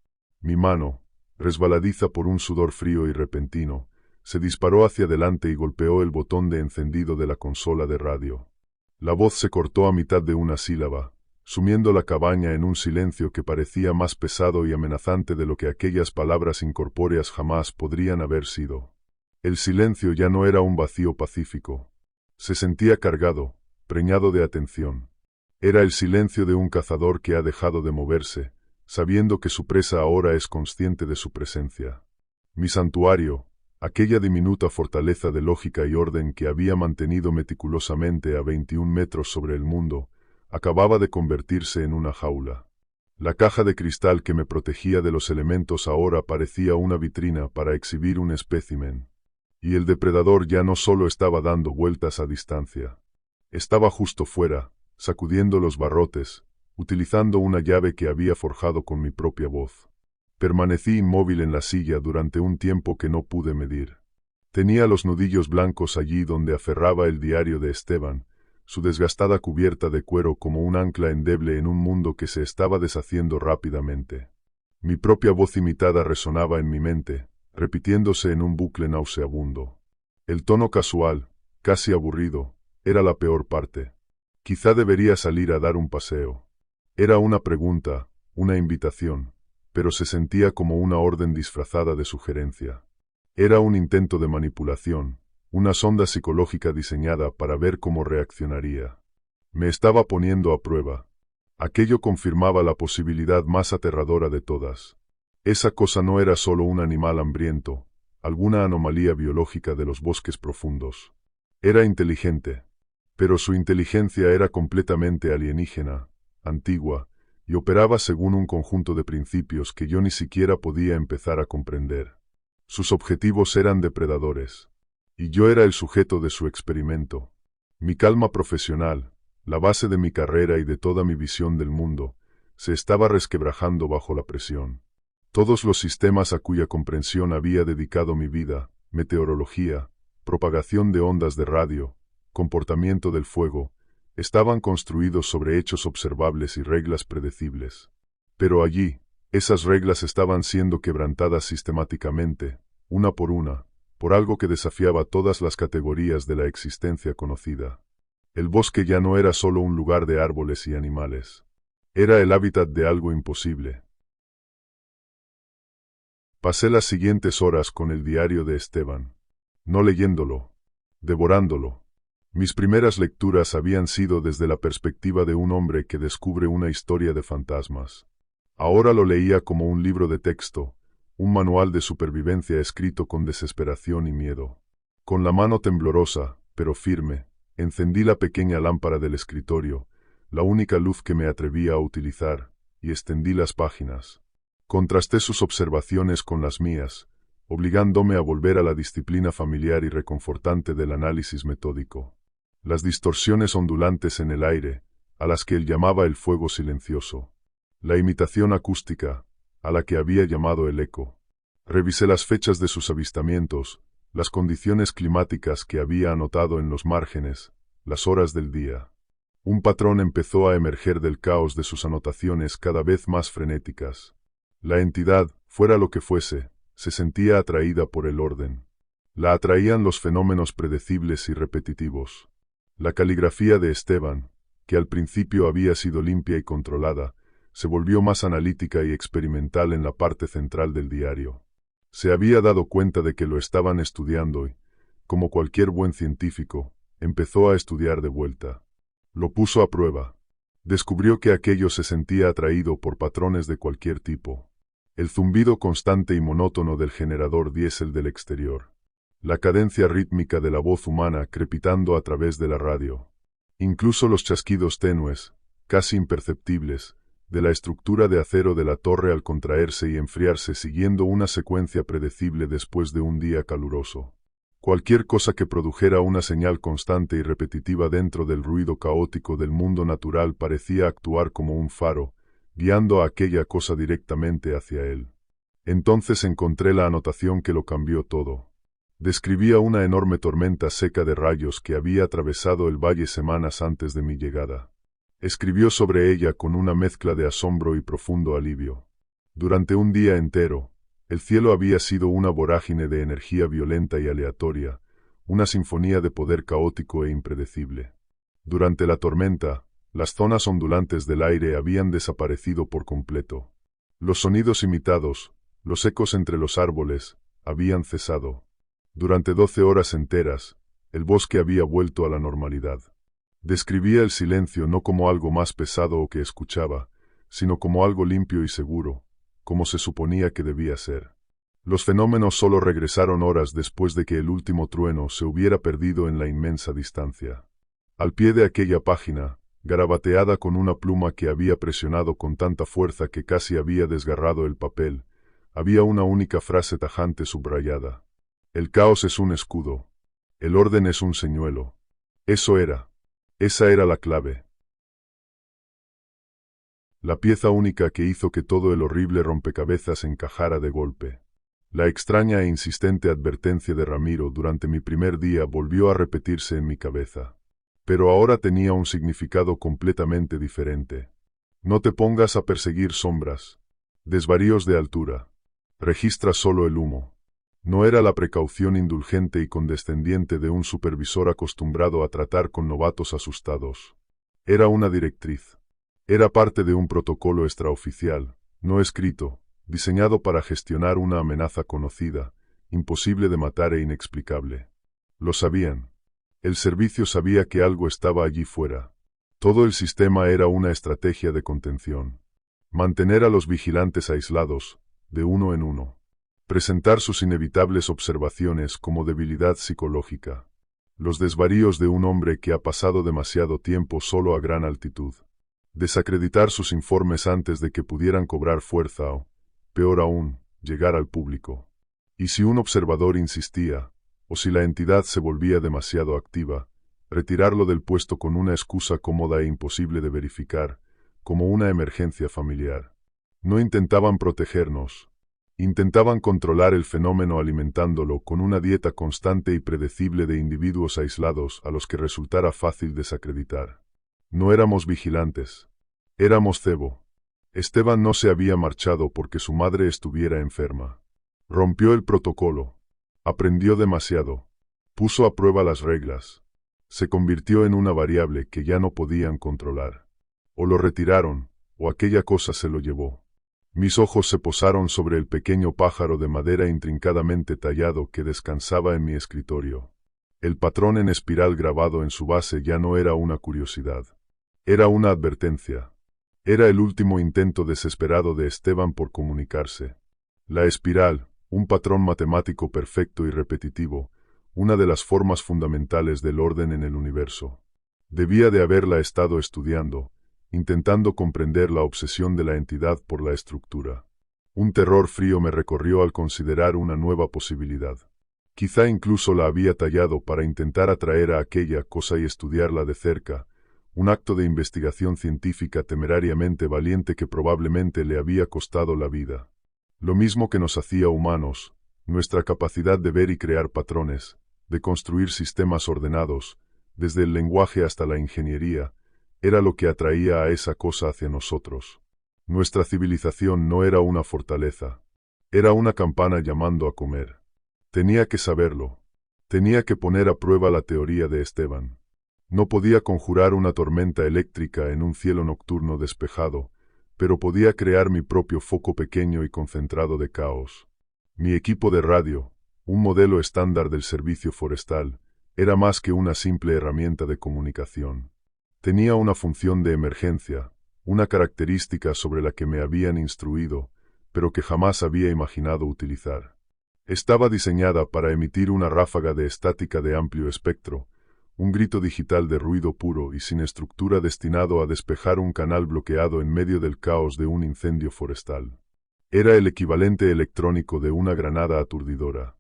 Mi mano, resbaladiza por un sudor frío y repentino, se disparó hacia adelante y golpeó el botón de encendido de la consola de radio. La voz se cortó a mitad de una sílaba, sumiendo la cabaña en un silencio que parecía más pesado y amenazante de lo que aquellas palabras incorpóreas jamás podrían haber sido. El silencio ya no era un vacío pacífico. Se sentía cargado, preñado de atención. Era el silencio de un cazador que ha dejado de moverse, sabiendo que su presa ahora es consciente de su presencia. Mi santuario, aquella diminuta fortaleza de lógica y orden que había mantenido meticulosamente a 21 metros sobre el mundo, acababa de convertirse en una jaula. La caja de cristal que me protegía de los elementos ahora parecía una vitrina para exhibir un espécimen. Y el depredador ya no solo estaba dando vueltas a distancia. Estaba justo fuera, sacudiendo los barrotes, utilizando una llave que había forjado con mi propia voz. Permanecí inmóvil en la silla durante un tiempo que no pude medir. Tenía los nudillos blancos allí donde aferraba el diario de Esteban, su desgastada cubierta de cuero como un ancla endeble en un mundo que se estaba deshaciendo rápidamente. Mi propia voz imitada resonaba en mi mente, repitiéndose en un bucle nauseabundo. El tono casual, casi aburrido, era la peor parte. Quizá debería salir a dar un paseo. Era una pregunta, una invitación, pero se sentía como una orden disfrazada de sugerencia. Era un intento de manipulación, una sonda psicológica diseñada para ver cómo reaccionaría. Me estaba poniendo a prueba. Aquello confirmaba la posibilidad más aterradora de todas. Esa cosa no era solo un animal hambriento, alguna anomalía biológica de los bosques profundos. Era inteligente. Pero su inteligencia era completamente alienígena, antigua, y operaba según un conjunto de principios que yo ni siquiera podía empezar a comprender. Sus objetivos eran depredadores, y yo era el sujeto de su experimento. Mi calma profesional, la base de mi carrera y de toda mi visión del mundo, se estaba resquebrajando bajo la presión. Todos los sistemas a cuya comprensión había dedicado mi vida, meteorología, propagación de ondas de radio, comportamiento del fuego, estaban construidos sobre hechos observables y reglas predecibles. Pero allí, esas reglas estaban siendo quebrantadas sistemáticamente, una, por algo que desafiaba todas las categorías de la existencia conocida. El bosque ya no era solo un lugar de árboles y animales. Era el hábitat de algo imposible. Pasé las siguientes horas con el diario de Esteban, no leyéndolo, devorándolo. Mis primeras lecturas habían sido desde la perspectiva de un hombre que descubre una historia de fantasmas. Ahora lo leía como un libro de texto, un manual de supervivencia escrito con desesperación y miedo. Con la mano temblorosa, pero firme, encendí la pequeña lámpara del escritorio, la única luz que me atrevía a utilizar, y extendí las páginas. Contrasté sus observaciones con las mías, obligándome a volver a la disciplina familiar y reconfortante del análisis metódico. Las distorsiones ondulantes en el aire, a las que él llamaba el fuego silencioso. La imitación acústica, a la que había llamado el eco. Revisé las fechas de sus avistamientos, las condiciones climáticas que había anotado en los márgenes, las horas del día. Un patrón empezó a emerger del caos de sus anotaciones cada vez más frenéticas. La entidad, fuera lo que fuese, se sentía atraída por el orden. La atraían los fenómenos predecibles y repetitivos. La caligrafía de Esteban, que al principio había sido limpia y controlada, se volvió más analítica y experimental en la parte central del diario. Se había dado cuenta de que lo estaban estudiando y, como cualquier buen científico, empezó a estudiar de vuelta. Lo puso a prueba. Descubrió que aquello se sentía atraído por patrones de cualquier tipo. El zumbido constante y monótono del generador diésel del exterior. La cadencia rítmica de la voz humana crepitando a través de la radio. Incluso los chasquidos tenues, casi imperceptibles, de la estructura de acero de la torre al contraerse y enfriarse siguiendo una secuencia predecible después de un día caluroso. Cualquier cosa que produjera una señal constante y repetitiva dentro del ruido caótico del mundo natural parecía actuar como un faro, guiando a aquella cosa directamente hacia él. Entonces encontré la anotación que lo cambió todo. Describía una enorme tormenta seca de rayos que había atravesado el valle semanas antes de mi llegada. Escribió sobre ella con una mezcla de asombro y profundo alivio. Durante un día entero, el cielo había sido una vorágine de energía violenta y aleatoria, una sinfonía de poder caótico e impredecible. Durante la tormenta, las zonas ondulantes del aire habían desaparecido por completo. Los sonidos imitados, los ecos entre los árboles, habían cesado. Durante 12 horas enteras, el bosque había vuelto a la normalidad. Describía el silencio no como algo más pesado o que escuchaba, sino como algo limpio y seguro, como se suponía que debía ser. Los fenómenos solo regresaron horas después de que el último trueno se hubiera perdido en la inmensa distancia. Al pie de aquella página, garabateada con una pluma que había presionado con tanta fuerza que casi había desgarrado el papel, había una única frase tajante subrayada. El caos es un escudo. El orden es un señuelo. Eso era. Esa era la clave. La pieza única que hizo que todo el horrible rompecabezas encajara de golpe. La extraña e insistente advertencia de Ramiro durante mi primer día volvió a repetirse en mi cabeza. Pero ahora tenía un significado completamente diferente. No te pongas a perseguir sombras. Desvaríos de altura. Registra solo el humo. No era la precaución indulgente y condescendiente de un supervisor acostumbrado a tratar con novatos asustados. Era una directriz. Era parte de un protocolo extraoficial, no escrito, diseñado para gestionar una amenaza conocida, imposible de matar e inexplicable. Lo sabían. El servicio sabía que algo estaba allí fuera. Todo el sistema era una estrategia de contención. Mantener a los vigilantes aislados, de uno en uno. Presentar sus inevitables observaciones como debilidad psicológica. Los desvaríos de un hombre que ha pasado demasiado tiempo solo a gran altitud. Desacreditar sus informes antes de que pudieran cobrar fuerza o, peor aún, llegar al público. Y si un observador insistía, o si la entidad se volvía demasiado activa, retirarlo del puesto con una excusa cómoda e imposible de verificar, como una emergencia familiar. No intentaban protegernos. Intentaban controlar el fenómeno alimentándolo con una dieta constante y predecible de individuos aislados a los que resultara fácil desacreditar. No éramos vigilantes. Éramos cebo. Esteban no se había marchado porque su madre estuviera enferma. Rompió el protocolo. Aprendió demasiado. Puso a prueba las reglas. Se convirtió en una variable que ya no podían controlar. O lo retiraron, o aquella cosa se lo llevó. Mis ojos se posaron sobre el pequeño pájaro de madera intrincadamente tallado que descansaba en mi escritorio. El patrón en espiral grabado en su base ya no era una curiosidad. Era una advertencia. Era el último intento desesperado de Esteban por comunicarse. La espiral, un patrón matemático perfecto y repetitivo, una de las formas fundamentales del orden en el universo. Debía de haberla estado estudiando, intentando comprender la obsesión de la entidad por la estructura. Un terror frío me recorrió al considerar una nueva posibilidad. Quizá incluso la había tallado para intentar atraer a aquella cosa y estudiarla de cerca, un acto de investigación científica temerariamente valiente que probablemente le había costado la vida. Lo mismo que nos hacía humanos, nuestra capacidad de ver y crear patrones, de construir sistemas ordenados, desde el lenguaje hasta la ingeniería, era lo que atraía a esa cosa hacia nosotros. Nuestra civilización no era una fortaleza, era una campana llamando a comer. Tenía que saberlo. Tenía que poner a prueba la teoría de Esteban. No podía conjurar una tormenta eléctrica en un cielo nocturno despejado, pero podía crear mi propio foco pequeño y concentrado de caos. Mi equipo de radio, un modelo estándar del servicio forestal, era más que una simple herramienta de comunicación. Tenía una función de emergencia, una característica sobre la que me habían instruido, pero que jamás había imaginado utilizar. Estaba diseñada para emitir una ráfaga de estática de amplio espectro, un grito digital de ruido puro y sin estructura destinado a despejar un canal bloqueado en medio del caos de un incendio forestal. Era el equivalente electrónico de una granada aturdidora.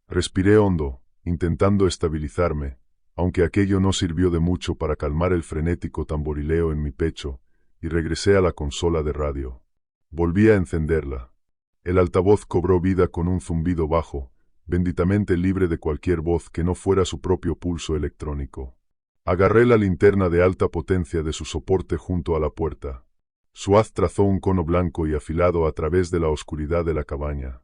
Respiré hondo, intentando estabilizarme, aunque aquello no sirvió de mucho para calmar el frenético tamborileo en mi pecho, y regresé a la consola de radio. Volví a encenderla. El altavoz cobró vida con un zumbido bajo, benditamente libre de cualquier voz que no fuera su propio pulso electrónico. Agarré la linterna de alta potencia de su soporte junto a la puerta. Su haz trazó un cono blanco y afilado a través de la oscuridad de la cabaña.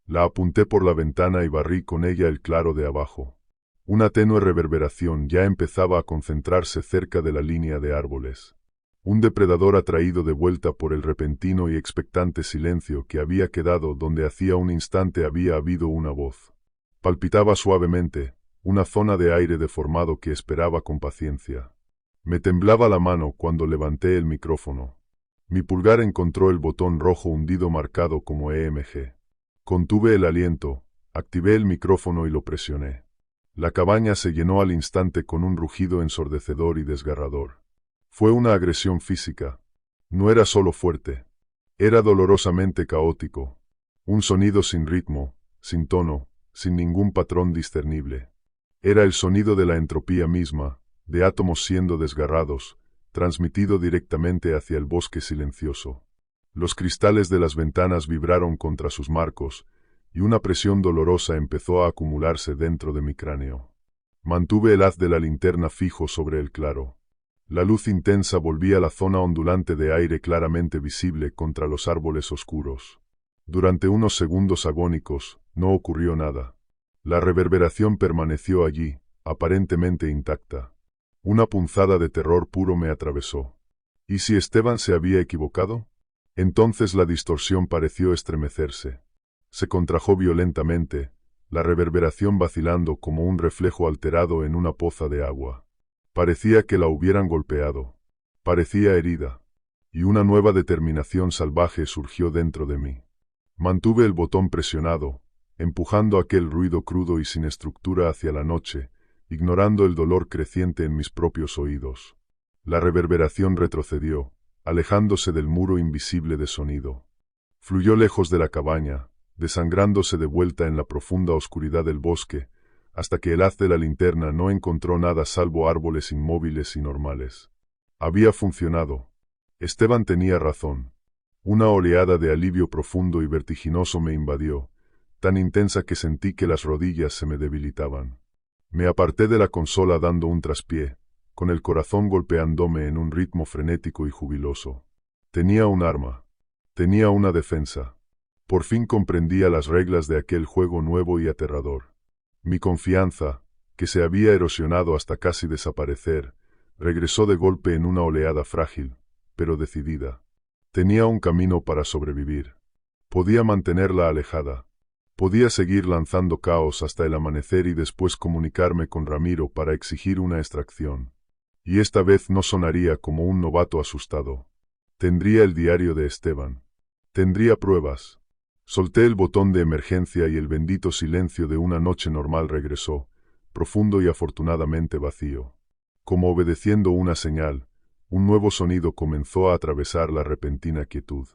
La apunté por la ventana y barrí con ella el claro de abajo. Una tenue reverberación ya empezaba a concentrarse cerca de la línea de árboles. Un depredador atraído de vuelta por el repentino y expectante silencio que había quedado donde hacía un instante había habido una voz. Palpitaba suavemente, una zona de aire deformado que esperaba con paciencia. Me temblaba la mano cuando levanté el micrófono. Mi pulgar encontró el botón rojo hundido marcado como EMG. Contuve el aliento, activé el micrófono y lo presioné. La cabaña se llenó al instante con un rugido ensordecedor y desgarrador. Fue una agresión física. No era solo fuerte. Era dolorosamente caótico. Un sonido sin ritmo, sin tono, sin ningún patrón discernible. Era el sonido de la entropía misma, de átomos siendo desgarrados, transmitido directamente hacia el bosque silencioso. Los cristales de las ventanas vibraron contra sus marcos, y una presión dolorosa empezó a acumularse dentro de mi cráneo. Mantuve el haz de la linterna fijo sobre el claro. La luz intensa volvía la zona ondulante de aire claramente visible contra los árboles oscuros. Durante unos segundos agónicos, no ocurrió nada. La reverberación permaneció allí, aparentemente intacta. Una punzada de terror puro me atravesó. ¿Y si Esteban se había equivocado? Entonces la distorsión pareció estremecerse. Se contrajo violentamente, la reverberación vacilando como un reflejo alterado en una poza de agua. Parecía que la hubieran golpeado. Parecía herida. Y una nueva determinación salvaje surgió dentro de mí. Mantuve el botón presionado, empujando aquel ruido crudo y sin estructura hacia la noche, ignorando el dolor creciente en mis propios oídos. La reverberación retrocedió, alejándose del muro invisible de sonido. Fluyó lejos de la cabaña, desangrándose de vuelta en la profunda oscuridad del bosque, hasta que el haz de la linterna no encontró nada salvo árboles inmóviles y normales. Había funcionado. Esteban tenía razón. Una oleada de alivio profundo y vertiginoso me invadió, tan intensa que sentí que las rodillas se me debilitaban. Me aparté de la consola dando un traspié, con el corazón golpeándome en un ritmo frenético y jubiloso. Tenía un arma. Tenía una defensa. Por fin comprendía las reglas de aquel juego nuevo y aterrador. Mi confianza, que se había erosionado hasta casi desaparecer, regresó de golpe en una oleada frágil, pero decidida. Tenía un camino para sobrevivir. Podía mantenerla alejada. Podía seguir lanzando caos hasta el amanecer y después comunicarme con Ramiro para exigir una extracción. Y esta vez no sonaría como un novato asustado. Tendría el diario de Esteban. Tendría pruebas. Solté el botón de emergencia y el bendito silencio de una noche normal regresó, profundo y afortunadamente vacío. Como obedeciendo una señal, un nuevo sonido comenzó a atravesar la repentina quietud.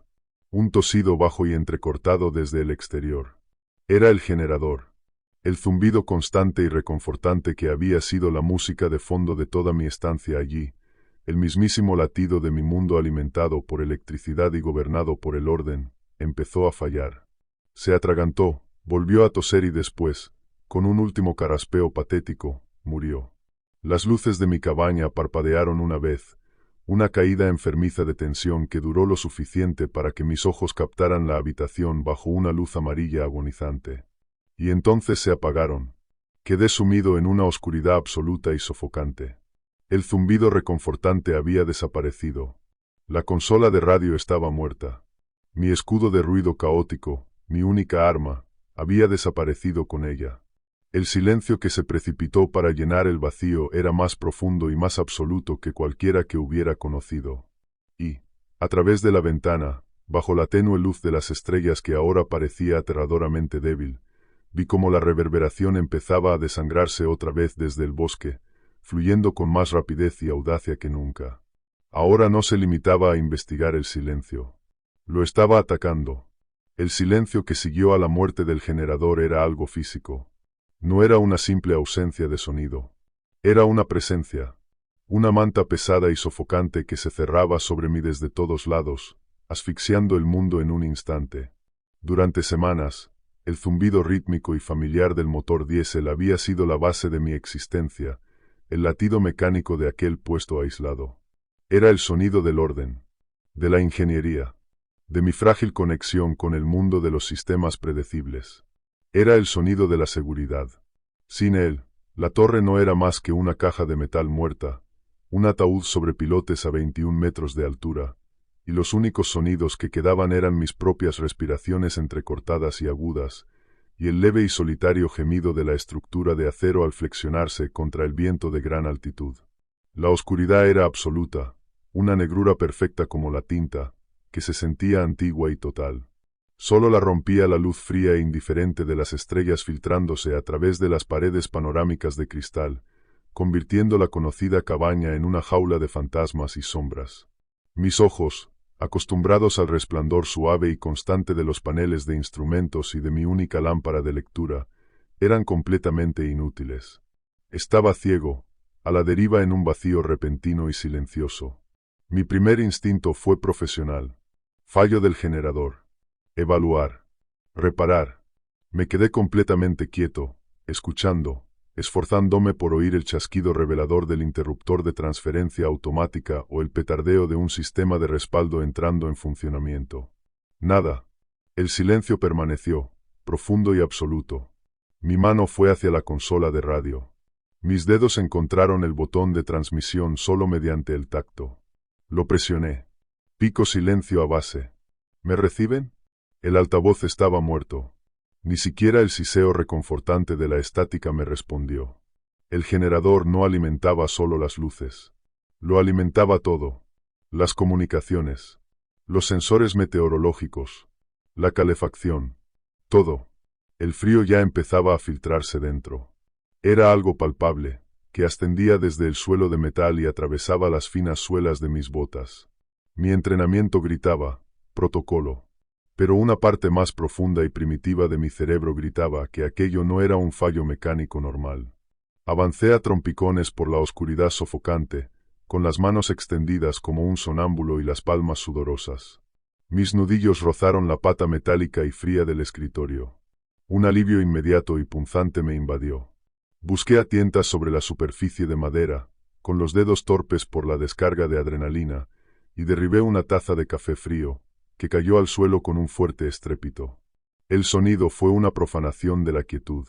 Un tosido bajo y entrecortado desde el exterior. Era el generador. El zumbido constante y reconfortante que había sido la música de fondo de toda mi estancia allí, el mismísimo latido de mi mundo alimentado por electricidad y gobernado por el orden, empezó a fallar. Se atragantó, volvió a toser y después, con un último carraspeo patético, murió. Las luces de mi cabaña parpadearon una vez, una caída enfermiza de tensión que duró lo suficiente para que mis ojos captaran la habitación bajo una luz amarilla agonizante. Y entonces se apagaron. Quedé sumido en una oscuridad absoluta y sofocante. El zumbido reconfortante había desaparecido. La consola de radio estaba muerta. Mi escudo de ruido caótico, mi única arma, había desaparecido con ella. El silencio que se precipitó para llenar el vacío era más profundo y más absoluto que cualquiera que hubiera conocido. Y, a través de la ventana, bajo la tenue luz de las estrellas que ahora parecía aterradoramente débil, vi cómo la reverberación empezaba a desangrarse otra vez desde el bosque, fluyendo con más rapidez y audacia que nunca. Ahora no se limitaba a investigar el silencio. Lo estaba atacando. El silencio que siguió a la muerte del generador era algo físico. No era una simple ausencia de sonido. Era una presencia. Una manta pesada y sofocante que se cerraba sobre mí desde todos lados, asfixiando el mundo en un instante. Durante semanas, el zumbido rítmico y familiar del motor diésel había sido la base de mi existencia, el latido mecánico de aquel puesto aislado. Era el sonido del orden, de la ingeniería, de mi frágil conexión con el mundo de los sistemas predecibles. Era el sonido de la seguridad. Sin él, la torre no era más que una caja de metal muerta, un ataúd sobre pilotes a 21 metros de altura, y los únicos sonidos que quedaban eran mis propias respiraciones entrecortadas y agudas, y el leve y solitario gemido de la estructura de acero al flexionarse contra el viento de gran altitud. La oscuridad era absoluta, una negrura perfecta como la tinta, que se sentía antigua y total. Solo la rompía la luz fría e indiferente de las estrellas filtrándose a través de las paredes panorámicas de cristal, convirtiendo la conocida cabaña en una jaula de fantasmas y sombras. Mis ojos, acostumbrados al resplandor suave y constante de los paneles de instrumentos y de mi única lámpara de lectura, eran completamente inútiles. Estaba ciego, a la deriva en un vacío repentino y silencioso. Mi primer instinto fue profesional. Fallo del generador. Evaluar. Reparar. Me quedé completamente quieto, escuchando, esforzándome por oír el chasquido revelador del interruptor de transferencia automática o el petardeo de un sistema de respaldo entrando en funcionamiento. Nada. El silencio permaneció, profundo y absoluto. Mi mano fue hacia la consola de radio. Mis dedos encontraron el botón de transmisión solo mediante el tacto. Lo presioné. Pico silencio a base. ¿Me reciben? El altavoz estaba muerto. Ni siquiera el siseo reconfortante de la estática me respondió. El generador no alimentaba solo las luces. Lo alimentaba todo. Las comunicaciones. Los sensores meteorológicos. La calefacción. Todo. El frío ya empezaba a filtrarse dentro. Era algo palpable, que ascendía desde el suelo de metal y atravesaba las finas suelas de mis botas. Mi entrenamiento gritaba, protocolo. Pero una parte más profunda y primitiva de mi cerebro gritaba que aquello no era un fallo mecánico normal. Avancé a trompicones por la oscuridad sofocante, con las manos extendidas como un sonámbulo y las palmas sudorosas. Mis nudillos rozaron la pata metálica y fría del escritorio. Un alivio inmediato y punzante me invadió. Busqué a tientas sobre la superficie de madera, con los dedos torpes por la descarga de adrenalina, y derribé una taza de café frío, que cayó al suelo con un fuerte estrépito. El sonido fue una profanación de la quietud.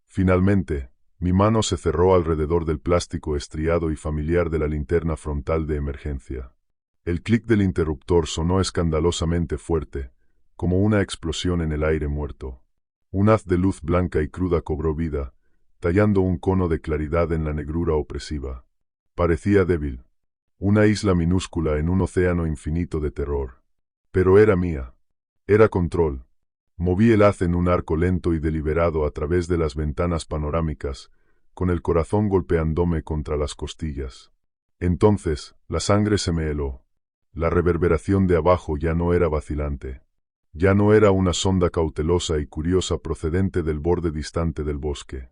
Finalmente, mi mano se cerró alrededor del plástico estriado y familiar de la linterna frontal de emergencia. El clic del interruptor sonó escandalosamente fuerte, como una explosión en el aire muerto. Un haz de luz blanca y cruda cobró vida, tallando un cono de claridad en la negrura opresiva. Parecía débil. Una isla minúscula en un océano infinito de terror. Pero era mía. Era control. Moví el haz en un arco lento y deliberado a través de las ventanas panorámicas, con el corazón golpeándome contra las costillas. Entonces, la sangre se me heló. La reverberación de abajo ya no era vacilante. Ya no era una sonda cautelosa y curiosa procedente del borde distante del bosque.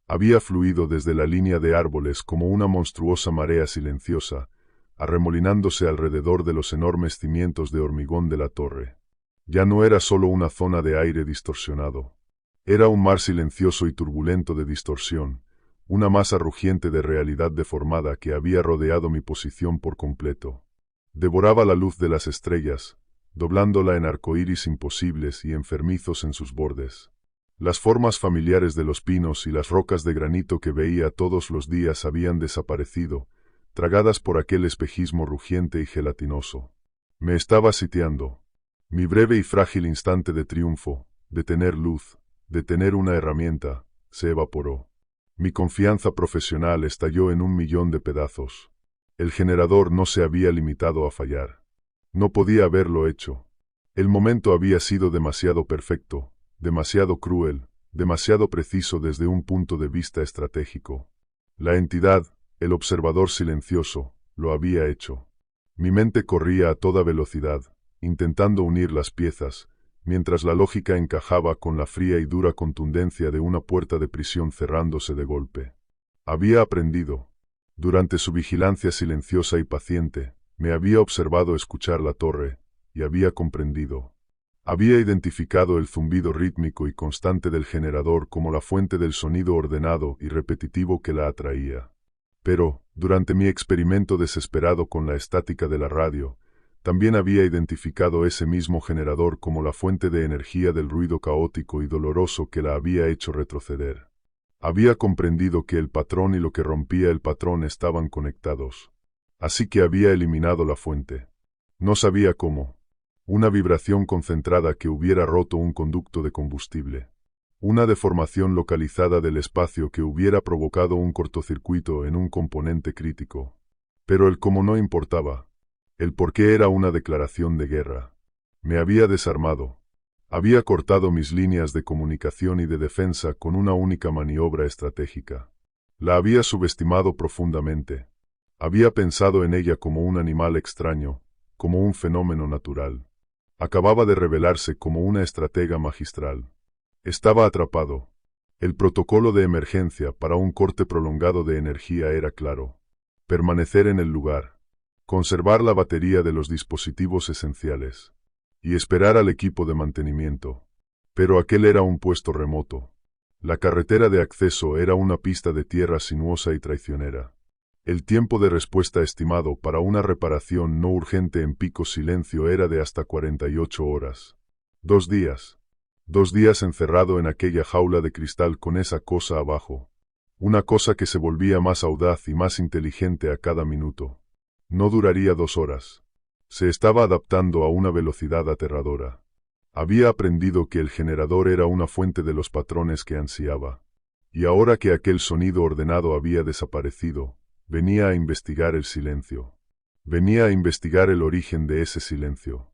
Había fluido desde la línea de árboles como una monstruosa marea silenciosa, arremolinándose alrededor de los enormes cimientos de hormigón de la torre. Ya no era solo una zona de aire distorsionado. Era un mar silencioso y turbulento de distorsión, una masa rugiente de realidad deformada que había rodeado mi posición por completo. Devoraba la luz de las estrellas, doblándola en arcoíris imposibles y enfermizos en sus bordes. Las formas familiares de los pinos y las rocas de granito que veía todos los días habían desaparecido, tragadas por aquel espejismo rugiente y gelatinoso. Me estaba sitiando. Mi breve y frágil instante de triunfo, de tener luz, de tener una herramienta, se evaporó. Mi confianza profesional estalló en 1.000.000 de pedazos. El generador no se había limitado a fallar. No podía haberlo hecho. El momento había sido demasiado perfecto, demasiado cruel, demasiado preciso desde un punto de vista estratégico. La entidad, el observador silencioso, lo había hecho. Mi mente corría a toda velocidad, intentando unir las piezas, mientras la lógica encajaba con la fría y dura contundencia de una puerta de prisión cerrándose de golpe. Había aprendido. Durante su vigilancia silenciosa y paciente, me había observado escuchar la torre, y había comprendido. Había identificado el zumbido rítmico y constante del generador como la fuente del sonido ordenado y repetitivo que la atraía. Pero, durante mi experimento desesperado con la estática de la radio, también había identificado ese mismo generador como la fuente de energía del ruido caótico y doloroso que la había hecho retroceder. Había comprendido que el patrón y lo que rompía el patrón estaban conectados. Así que había eliminado la fuente. No sabía cómo. Una vibración concentrada que hubiera roto un conducto de combustible. Una deformación localizada del espacio que hubiera provocado un cortocircuito en un componente crítico. Pero el cómo no importaba. El por qué era una declaración de guerra. Me había desarmado. Había cortado mis líneas de comunicación y de defensa con una única maniobra estratégica. La había subestimado profundamente. Había pensado en ella como un animal extraño, como un fenómeno natural. Acababa de revelarse como una estratega magistral. Estaba atrapado. El protocolo de emergencia para un corte prolongado de energía era claro. Permanecer en el lugar. Conservar la batería de los dispositivos esenciales. Y esperar al equipo de mantenimiento. Pero aquel era un puesto remoto. La carretera de acceso era una pista de tierra sinuosa y traicionera. El tiempo de respuesta estimado para una reparación no urgente en Pico Silencio era de hasta 48 horas. 2 días. 2 días encerrado en aquella jaula de cristal con esa cosa abajo. Una cosa que se volvía más audaz y más inteligente a cada minuto. No duraría 2 horas. Se estaba adaptando a una velocidad aterradora. Había aprendido que el generador era una fuente de los patrones que ansiaba. Y ahora que aquel sonido ordenado había desaparecido, venía a investigar el silencio. Venía a investigar el origen de ese silencio.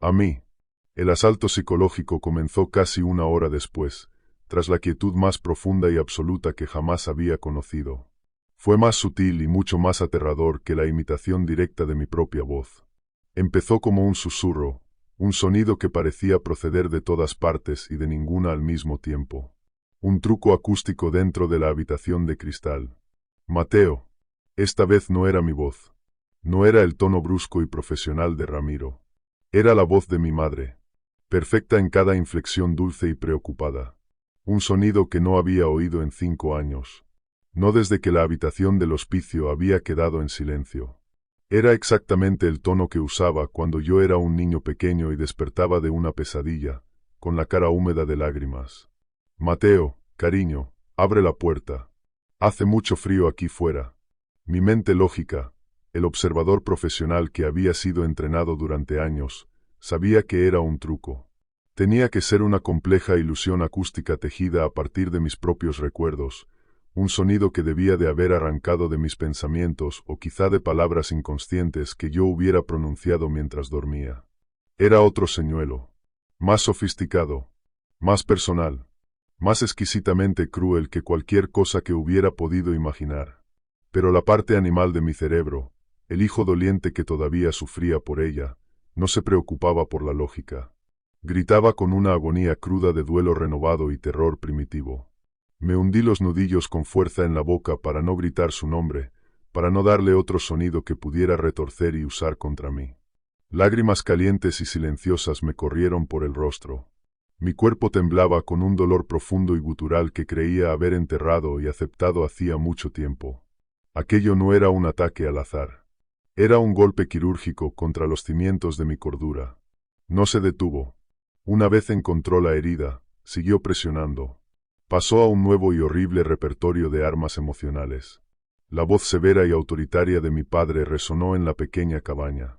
A mí. El asalto psicológico comenzó casi 1 hora después, tras la quietud más profunda y absoluta que jamás había conocido. Fue más sutil y mucho más aterrador que la imitación directa de mi propia voz. Empezó como un susurro, un sonido que parecía proceder de todas partes y de ninguna al mismo tiempo. Un truco acústico dentro de la habitación de cristal. Mateo. Esta vez no era mi voz. No era el tono brusco y profesional de Ramiro. Era la voz de mi madre. Perfecta en cada inflexión dulce y preocupada. Un sonido que no había oído en 5 años. No desde que la habitación del hospicio había quedado en silencio. Era exactamente el tono que usaba cuando yo era un niño pequeño y despertaba de una pesadilla, con la cara húmeda de lágrimas. Mateo, cariño, abre la puerta. Hace mucho frío aquí fuera. Mi mente lógica, el observador profesional que había sido entrenado durante años, sabía que era un truco. Tenía que ser una compleja ilusión acústica tejida a partir de mis propios recuerdos, un sonido que debía de haber arrancado de mis pensamientos o quizá de palabras inconscientes que yo hubiera pronunciado mientras dormía. Era otro señuelo, más sofisticado, más personal, más exquisitamente cruel que cualquier cosa que hubiera podido imaginar. Pero la parte animal de mi cerebro, el hijo doliente que todavía sufría por ella, no se preocupaba por la lógica. Gritaba con una agonía cruda de duelo renovado y terror primitivo. Me hundí los nudillos con fuerza en la boca para no gritar su nombre, para no darle otro sonido que pudiera retorcer y usar contra mí. Lágrimas calientes y silenciosas me corrieron por el rostro. Mi cuerpo temblaba con un dolor profundo y gutural que creía haber enterrado y aceptado hacía mucho tiempo. Aquello no era un ataque al azar. Era un golpe quirúrgico contra los cimientos de mi cordura. No se detuvo. Una vez encontró la herida, siguió presionando. Pasó a un nuevo y horrible repertorio de armas emocionales. La voz severa y autoritaria de mi padre resonó en la pequeña cabaña.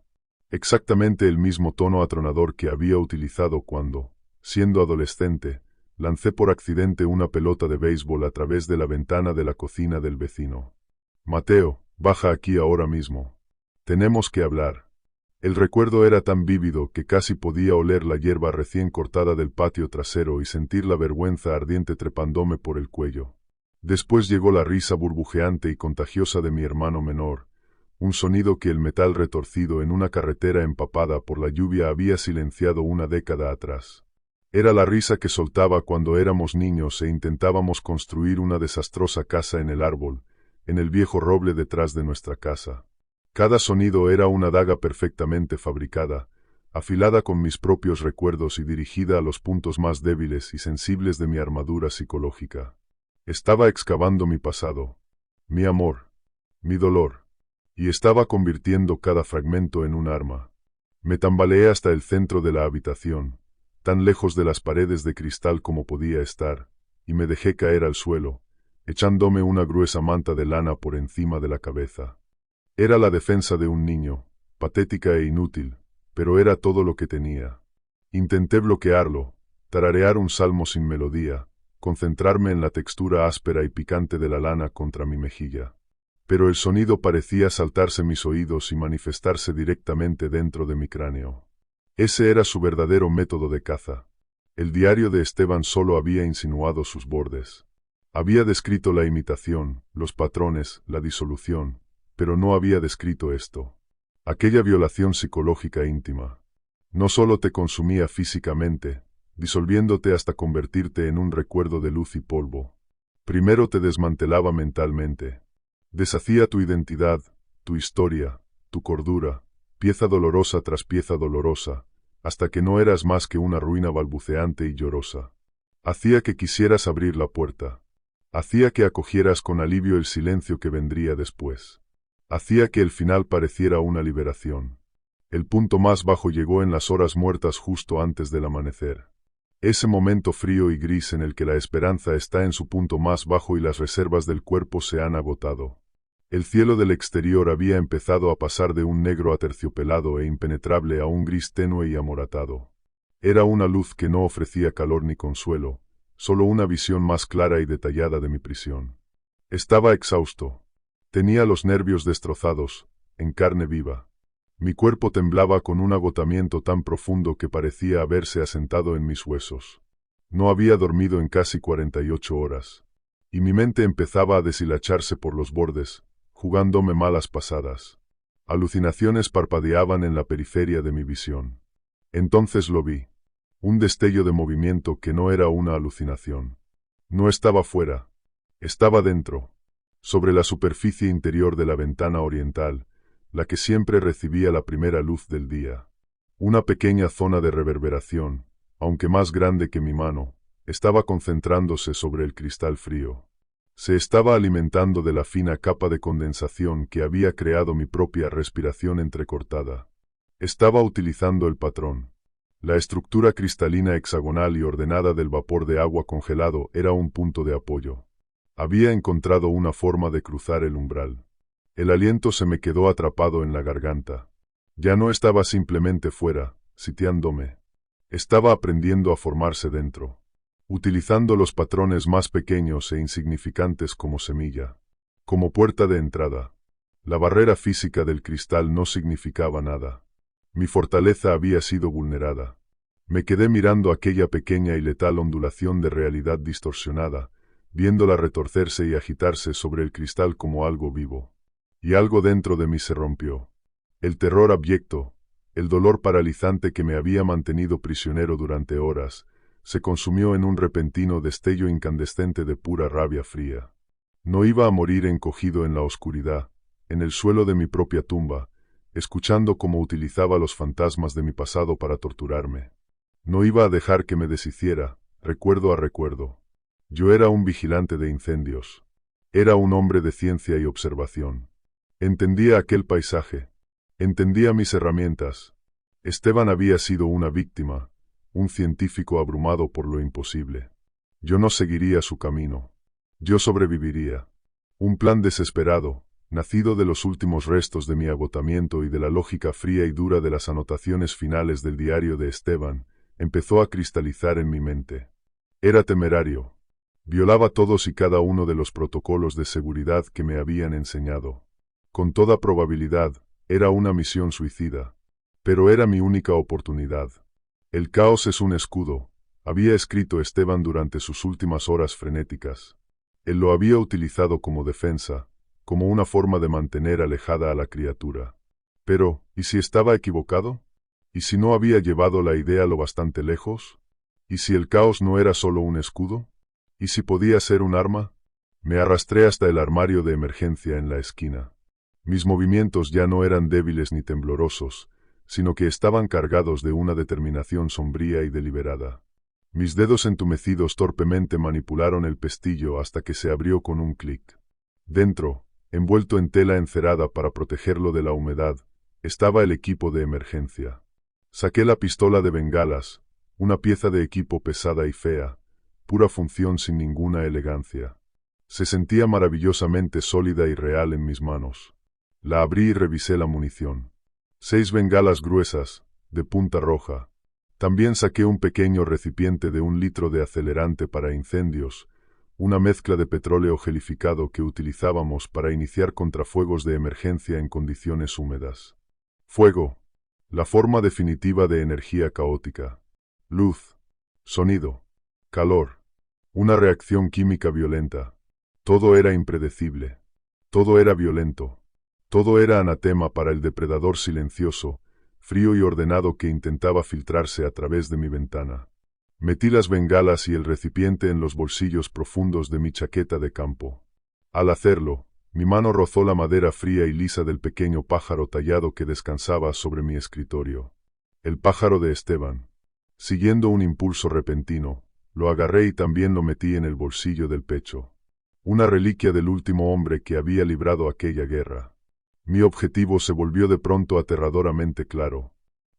Exactamente el mismo tono atronador que había utilizado cuando, siendo adolescente, lancé por accidente una pelota de béisbol a través de la ventana de la cocina del vecino. Mateo, baja aquí ahora mismo. Tenemos que hablar. El recuerdo era tan vívido que casi podía oler la hierba recién cortada del patio trasero y sentir la vergüenza ardiente trepándome por el cuello. Después llegó la risa burbujeante y contagiosa de mi hermano menor, un sonido que el metal retorcido en una carretera empapada por la lluvia había silenciado una década atrás. Era la risa que soltaba cuando éramos niños e intentábamos construir una desastrosa casa en el árbol, en el viejo roble detrás de nuestra casa. Cada sonido era una daga perfectamente fabricada, afilada con mis propios recuerdos y dirigida a los puntos más débiles y sensibles de mi armadura psicológica. Estaba excavando mi pasado, mi amor, mi dolor, y estaba convirtiendo cada fragmento en un arma. Me tambaleé hasta el centro de la habitación, tan lejos de las paredes de cristal como podía estar, y me dejé caer al suelo, echándome una gruesa manta de lana por encima de la cabeza. Era la defensa de un niño, patética e inútil, pero era todo lo que tenía. Intenté bloquearlo, tararear un salmo sin melodía, concentrarme en la textura áspera y picante de la lana contra mi mejilla. Pero el sonido parecía saltarse mis oídos y manifestarse directamente dentro de mi cráneo. Ese era su verdadero método de caza. El diario de Esteban solo había insinuado sus bordes. Había descrito la imitación, los patrones, la disolución, pero no había descrito esto. Aquella violación psicológica íntima. No solo te consumía físicamente, disolviéndote hasta convertirte en un recuerdo de luz y polvo. Primero te desmantelaba mentalmente. Deshacía tu identidad, tu historia, tu cordura, pieza dolorosa tras pieza dolorosa, hasta que no eras más que una ruina balbuceante y llorosa. Hacía que quisieras abrir la puerta. Hacía que acogieras con alivio el silencio que vendría después. Hacía que el final pareciera una liberación. El punto más bajo llegó en las horas muertas justo antes del amanecer. Ese momento frío y gris en el que la esperanza está en su punto más bajo y las reservas del cuerpo se han agotado. El cielo del exterior había empezado a pasar de un negro aterciopelado e impenetrable a un gris tenue y amoratado. Era una luz que no ofrecía calor ni consuelo, solo una visión más clara y detallada de mi prisión. Estaba exhausto. Tenía los nervios destrozados, en carne viva. Mi cuerpo temblaba con un agotamiento tan profundo que parecía haberse asentado en mis huesos. No había dormido en casi 48 horas. Y mi mente empezaba a deshilacharse por los bordes, jugándome malas pasadas. Alucinaciones parpadeaban en la periferia de mi visión. Entonces lo vi. Un destello de movimiento que no era una alucinación. No estaba fuera. Estaba dentro. Sobre la superficie interior de la ventana oriental, la que siempre recibía la primera luz del día. Una pequeña zona de reverberación, aunque más grande que mi mano, estaba concentrándose sobre el cristal frío. Se estaba alimentando de la fina capa de condensación que había creado mi propia respiración entrecortada. Estaba utilizando el patrón. La estructura cristalina hexagonal y ordenada del vapor de agua congelado era un punto de apoyo. Había encontrado una forma de cruzar el umbral. El aliento se me quedó atrapado en la garganta. Ya no estaba simplemente fuera, sitiándome. Estaba aprendiendo a formarse dentro, utilizando los patrones más pequeños e insignificantes como semilla, como puerta de entrada. La barrera física del cristal no significaba nada. Mi fortaleza había sido vulnerada. Me quedé mirando aquella pequeña y letal ondulación de realidad distorsionada, viéndola retorcerse y agitarse sobre el cristal como algo vivo. Y algo dentro de mí se rompió. El terror abyecto, el dolor paralizante que me había mantenido prisionero durante horas, se consumió en un repentino destello incandescente de pura rabia fría. No iba a morir encogido en la oscuridad, en el suelo de mi propia tumba, escuchando cómo utilizaba los fantasmas de mi pasado para torturarme. No iba a dejar que me deshiciera, recuerdo a recuerdo. Yo era un vigilante de incendios. Era un hombre de ciencia y observación. Entendía aquel paisaje. Entendía mis herramientas. Esteban había sido una víctima, un científico abrumado por lo imposible. Yo no seguiría su camino. Yo sobreviviría. Un plan desesperado, nacido de los últimos restos de mi agotamiento y de la lógica fría y dura de las anotaciones finales del diario de Esteban, empezó a cristalizar en mi mente. Era temerario. Violaba todos y cada uno de los protocolos de seguridad que me habían enseñado. Con toda probabilidad, era una misión suicida. Pero era mi única oportunidad. El caos es un escudo, había escrito Esteban durante sus últimas horas frenéticas. Él lo había utilizado como defensa, como una forma de mantener alejada a la criatura. Pero, ¿y si estaba equivocado? ¿Y si no había llevado la idea lo bastante lejos? ¿Y si el caos no era solo un escudo? ¿Y si podía ser un arma? Me arrastré hasta el armario de emergencia en la esquina. Mis movimientos ya no eran débiles ni temblorosos, sino que estaban cargados de una determinación sombría y deliberada. Mis dedos entumecidos torpemente manipularon el pestillo hasta que se abrió con un clic. Dentro, envuelto en tela encerada para protegerlo de la humedad, estaba el equipo de emergencia. Saqué la pistola de bengalas, una pieza de equipo pesada y fea, pura función sin ninguna elegancia. Se sentía maravillosamente sólida y real en mis manos. La abrí y revisé la munición. 6 bengalas gruesas, de punta roja. También saqué un pequeño recipiente de 1 litro de acelerante para incendios, una mezcla de petróleo gelificado que utilizábamos para iniciar contrafuegos de emergencia en condiciones húmedas. Fuego, la forma definitiva de energía caótica. Luz, sonido, calor, una reacción química violenta. Todo era impredecible. Todo era violento. Todo era anatema para el depredador silencioso, frío y ordenado que intentaba filtrarse a través de mi ventana. Metí las bengalas y el recipiente en los bolsillos profundos de mi chaqueta de campo. Al hacerlo, mi mano rozó la madera fría y lisa del pequeño pájaro tallado que descansaba sobre mi escritorio. El pájaro de Esteban. Siguiendo un impulso repentino, lo agarré y también lo metí en el bolsillo del pecho. Una reliquia del último hombre que había librado aquella guerra. Mi objetivo se volvió de pronto aterradoramente claro.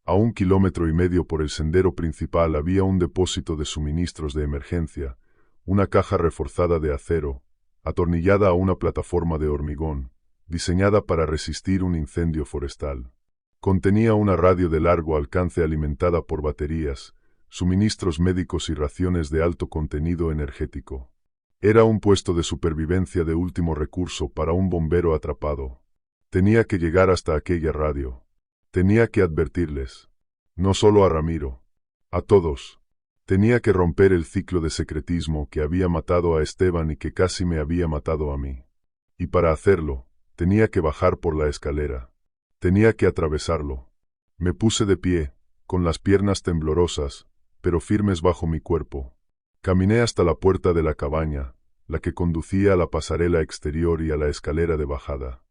A 1,5 kilómetros por el sendero principal había un depósito de suministros de emergencia, una caja reforzada de acero, atornillada a una plataforma de hormigón, diseñada para resistir un incendio forestal. Contenía una radio de largo alcance alimentada por baterías, suministros médicos y raciones de alto contenido energético. Era un puesto de supervivencia de último recurso para un bombero atrapado. Tenía que llegar hasta aquella radio. Tenía que advertirles. No solo a Ramiro. A todos. Tenía que romper el ciclo de secretismo que había matado a Esteban y que casi me había matado a mí. Y para hacerlo, tenía que bajar por la escalera. Tenía que atravesarlo. Me puse de pie, con las piernas temblorosas, pero firmes bajo mi cuerpo. Caminé hasta la puerta de la cabaña, la que conducía a la pasarela exterior y a la escalera de bajada.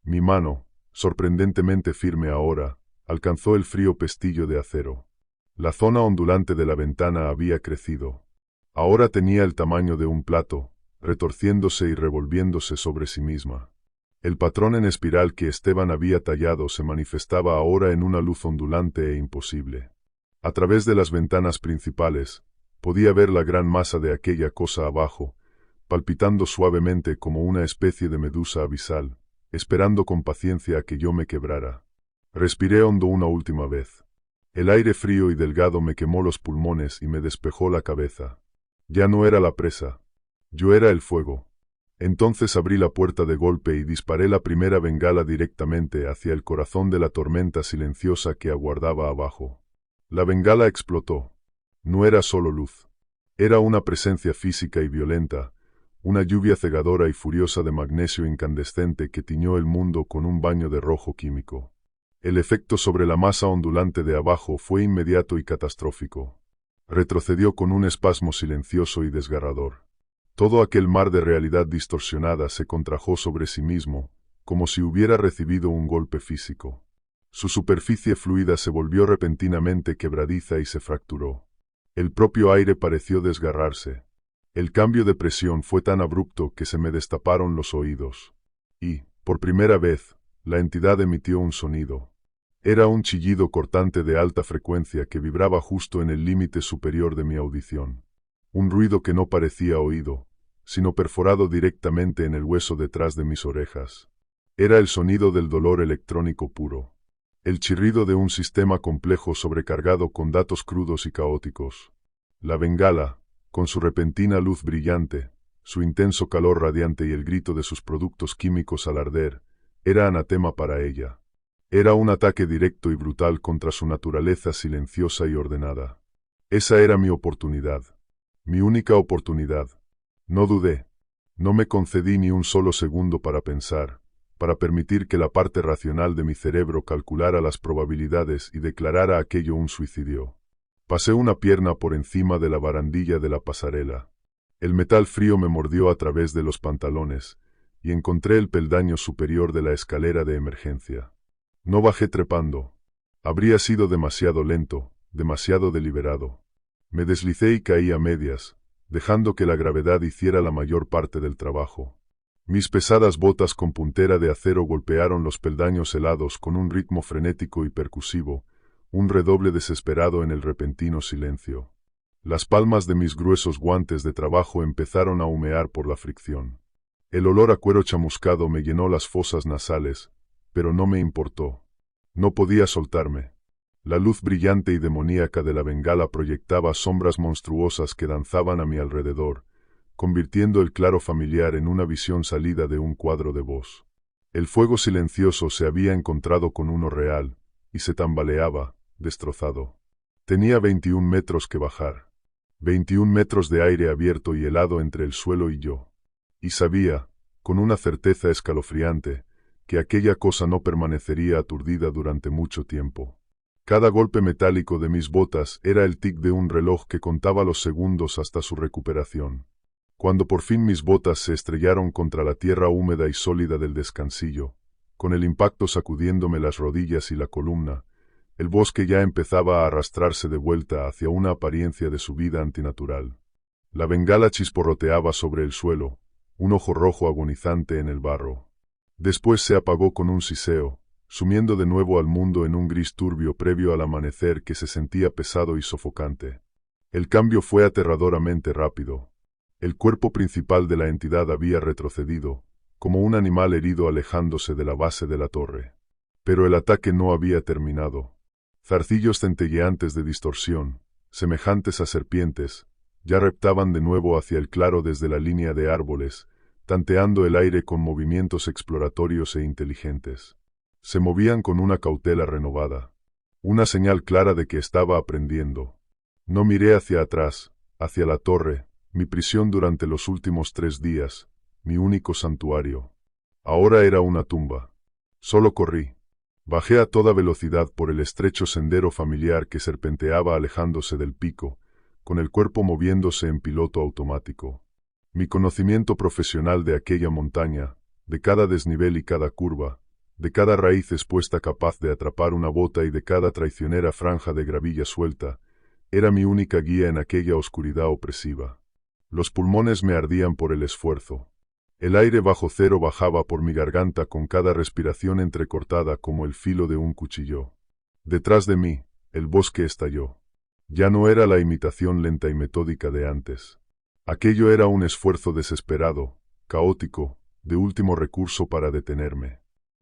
Mi mano, sorprendentemente firme ahora, alcanzó el frío pestillo de acero. La zona ondulante de la ventana había crecido. Ahora tenía el tamaño de un plato, retorciéndose y revolviéndose sobre sí misma. El patrón en espiral que Esteban había tallado se manifestaba ahora en una luz ondulante e imposible. A través de las ventanas principales, podía ver la gran masa de aquella cosa abajo, palpitando suavemente como una especie de medusa abisal, esperando con paciencia a que yo me quebrara. Respiré hondo una última vez. El aire frío y delgado me quemó los pulmones y me despejó la cabeza. Ya no era la presa. Yo era el fuego. Entonces abrí la puerta de golpe y disparé la primera bengala directamente hacia el corazón de la tormenta silenciosa que aguardaba abajo. La bengala explotó. No era solo luz. Era una presencia física y violenta, una lluvia cegadora y furiosa de magnesio incandescente que tiñó el mundo con un baño de rojo químico. El efecto sobre la masa ondulante de abajo fue inmediato y catastrófico. Retrocedió con un espasmo silencioso y desgarrador. Todo aquel mar de realidad distorsionada se contrajo sobre sí mismo, como si hubiera recibido un golpe físico. Su superficie fluida se volvió repentinamente quebradiza y se fracturó. El propio aire pareció desgarrarse. El cambio de presión fue tan abrupto que se me destaparon los oídos. Y, por primera vez, la entidad emitió un sonido. Era un chillido cortante de alta frecuencia que vibraba justo en el límite superior de mi audición. Un ruido que no parecía oído, sino perforado directamente en el hueso detrás de mis orejas. Era el sonido del dolor electrónico puro. El chirrido de un sistema complejo sobrecargado con datos crudos y caóticos. La bengala, con su repentina luz brillante, su intenso calor radiante y el grito de sus productos químicos al arder, era anatema para ella. Era un ataque directo y brutal contra su naturaleza silenciosa y ordenada. Esa era mi oportunidad. Mi única oportunidad. No dudé. No me concedí ni un solo segundo para pensar, para permitir que la parte racional de mi cerebro calculara las probabilidades y declarara aquello un suicidio. Pasé una pierna por encima de la barandilla de la pasarela. El metal frío me mordió a través de los pantalones, y encontré el peldaño superior de la escalera de emergencia. No bajé trepando. Habría sido demasiado lento, demasiado deliberado. Me deslicé y caí a medias, dejando que la gravedad hiciera la mayor parte del trabajo. Mis pesadas botas con puntera de acero golpearon los peldaños helados con un ritmo frenético y percusivo, un redoble desesperado en el repentino silencio. Las palmas de mis gruesos guantes de trabajo empezaron a humear por la fricción. El olor a cuero chamuscado me llenó las fosas nasales, pero no me importó. No podía soltarme. La luz brillante y demoníaca de la bengala proyectaba sombras monstruosas que danzaban a mi alrededor, convirtiendo el claro familiar en una visión salida de un cuadro de voz. El fuego silencioso se había encontrado con uno real, y se tambaleaba, destrozado. Tenía 21 metros que bajar. 21 metros de aire abierto y helado entre el suelo y yo. Y sabía, con una certeza escalofriante, que aquella cosa no permanecería aturdida durante mucho tiempo. Cada golpe metálico de mis botas era el tic de un reloj que contaba los segundos hasta su recuperación. Cuando por fin mis botas se estrellaron contra la tierra húmeda y sólida del descansillo, con el impacto sacudiéndome las rodillas y la columna, el bosque ya empezaba a arrastrarse de vuelta hacia una apariencia de subida antinatural. La bengala chisporroteaba sobre el suelo, un ojo rojo agonizante en el barro. Después se apagó con un siseo, sumiendo de nuevo al mundo en un gris turbio previo al amanecer que se sentía pesado y sofocante. El cambio fue aterradoramente rápido. El cuerpo principal de la entidad había retrocedido, como un animal herido alejándose de la base de la torre. Pero el ataque no había terminado. Zarcillos centelleantes de distorsión, semejantes a serpientes, ya reptaban de nuevo hacia el claro desde la línea de árboles, tanteando el aire con movimientos exploratorios e inteligentes. Se movían con una cautela renovada, una señal clara de que estaba aprendiendo. No miré hacia atrás, hacia la torre, mi prisión durante los últimos 3 días, mi único santuario. Ahora era una tumba. Solo corrí. Bajé a toda velocidad por el estrecho sendero familiar que serpenteaba alejándose del pico, con el cuerpo moviéndose en piloto automático. Mi conocimiento profesional de aquella montaña, de cada desnivel y cada curva, de cada raíz expuesta capaz de atrapar una bota y de cada traicionera franja de gravilla suelta, era mi única guía en aquella oscuridad opresiva. Los pulmones me ardían por el esfuerzo. El aire bajo cero bajaba por mi garganta con cada respiración entrecortada como el filo de un cuchillo. Detrás de mí, el bosque estalló. Ya no era la imitación lenta y metódica de antes. Aquello era un esfuerzo desesperado, caótico, de último recurso para detenerme.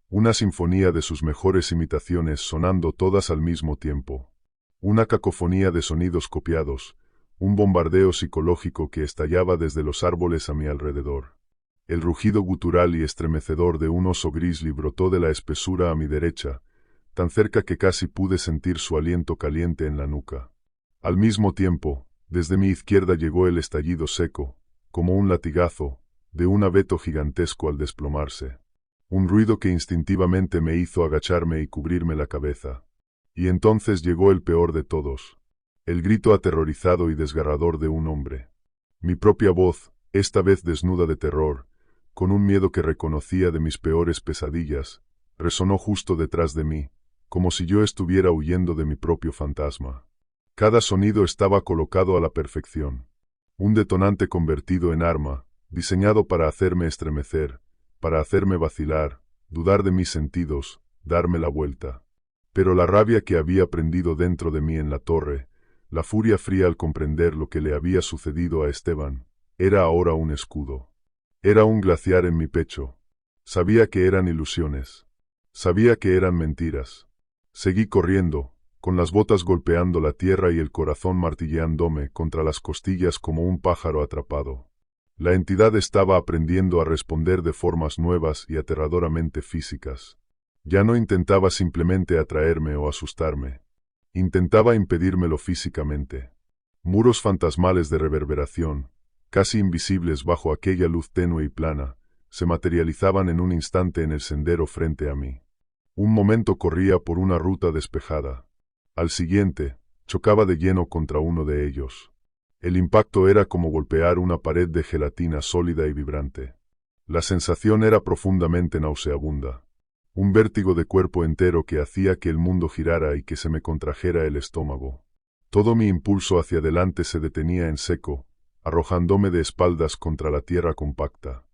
Una sinfonía de sus mejores imitaciones sonando todas al mismo tiempo. Una cacofonía de sonidos copiados, un bombardeo psicológico que estallaba desde los árboles a mi alrededor. El rugido gutural y estremecedor de un oso grizzly brotó de la espesura a mi derecha, tan cerca que casi pude sentir su aliento caliente en la nuca. Al mismo tiempo, desde mi izquierda llegó el estallido seco, como un latigazo, de un abeto gigantesco al desplomarse. Un ruido que instintivamente me hizo agacharme y cubrirme la cabeza. Y entonces llegó el peor de todos. El grito aterrorizado y desgarrador de un hombre. Mi propia voz, esta vez desnuda de terror, con un miedo que reconocía de mis peores pesadillas, resonó justo detrás de mí, como si yo estuviera huyendo de mi propio fantasma. Cada sonido estaba colocado a la perfección. Un detonante convertido en arma, diseñado para hacerme estremecer, para hacerme vacilar, dudar de mis sentidos, darme la vuelta. Pero la rabia que había prendido dentro de mí en la torre, la furia fría al comprender lo que le había sucedido a Esteban, era ahora un escudo. Era un glaciar en mi pecho. Sabía que eran ilusiones. Sabía que eran mentiras. Seguí corriendo, con las botas golpeando la tierra y el corazón martilleándome contra las costillas como un pájaro atrapado. La entidad estaba aprendiendo a responder de formas nuevas y aterradoramente físicas. Ya no intentaba simplemente atraerme o asustarme. Intentaba impedírmelo físicamente. Muros fantasmales de reverberación, casi invisibles bajo aquella luz tenue y plana, se materializaban en un instante en el sendero frente a mí. Un momento corría por una ruta despejada. Al siguiente, chocaba de lleno contra uno de ellos. El impacto era como golpear una pared de gelatina sólida y vibrante. La sensación era profundamente nauseabunda. Un vértigo de cuerpo entero que hacía que el mundo girara y que se me contrajera el estómago. Todo mi impulso hacia adelante se detenía en seco, arrojándome de espaldas contra la tierra compacta.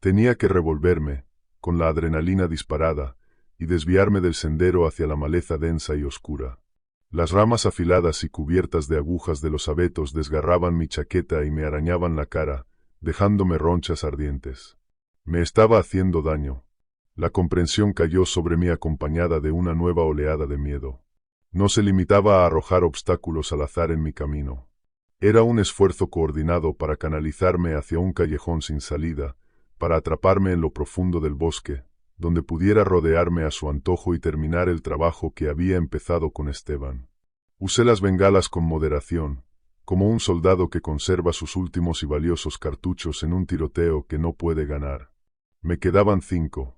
Tenía que revolverme, con la adrenalina disparada, y desviarme del sendero hacia la maleza densa y oscura. Las ramas afiladas y cubiertas de agujas de los abetos desgarraban mi chaqueta y me arañaban la cara, dejándome ronchas ardientes. Me estaba haciendo daño. La comprensión cayó sobre mí acompañada de una nueva oleada de miedo. No se limitaba a arrojar obstáculos al azar en mi camino. Era un esfuerzo coordinado para canalizarme hacia un callejón sin salida, para atraparme en lo profundo del bosque, donde pudiera rodearme a su antojo y terminar el trabajo que había empezado con Esteban. Usé las bengalas con moderación, como un soldado que conserva sus últimos y valiosos cartuchos en un tiroteo que no puede ganar. Me quedaban 5.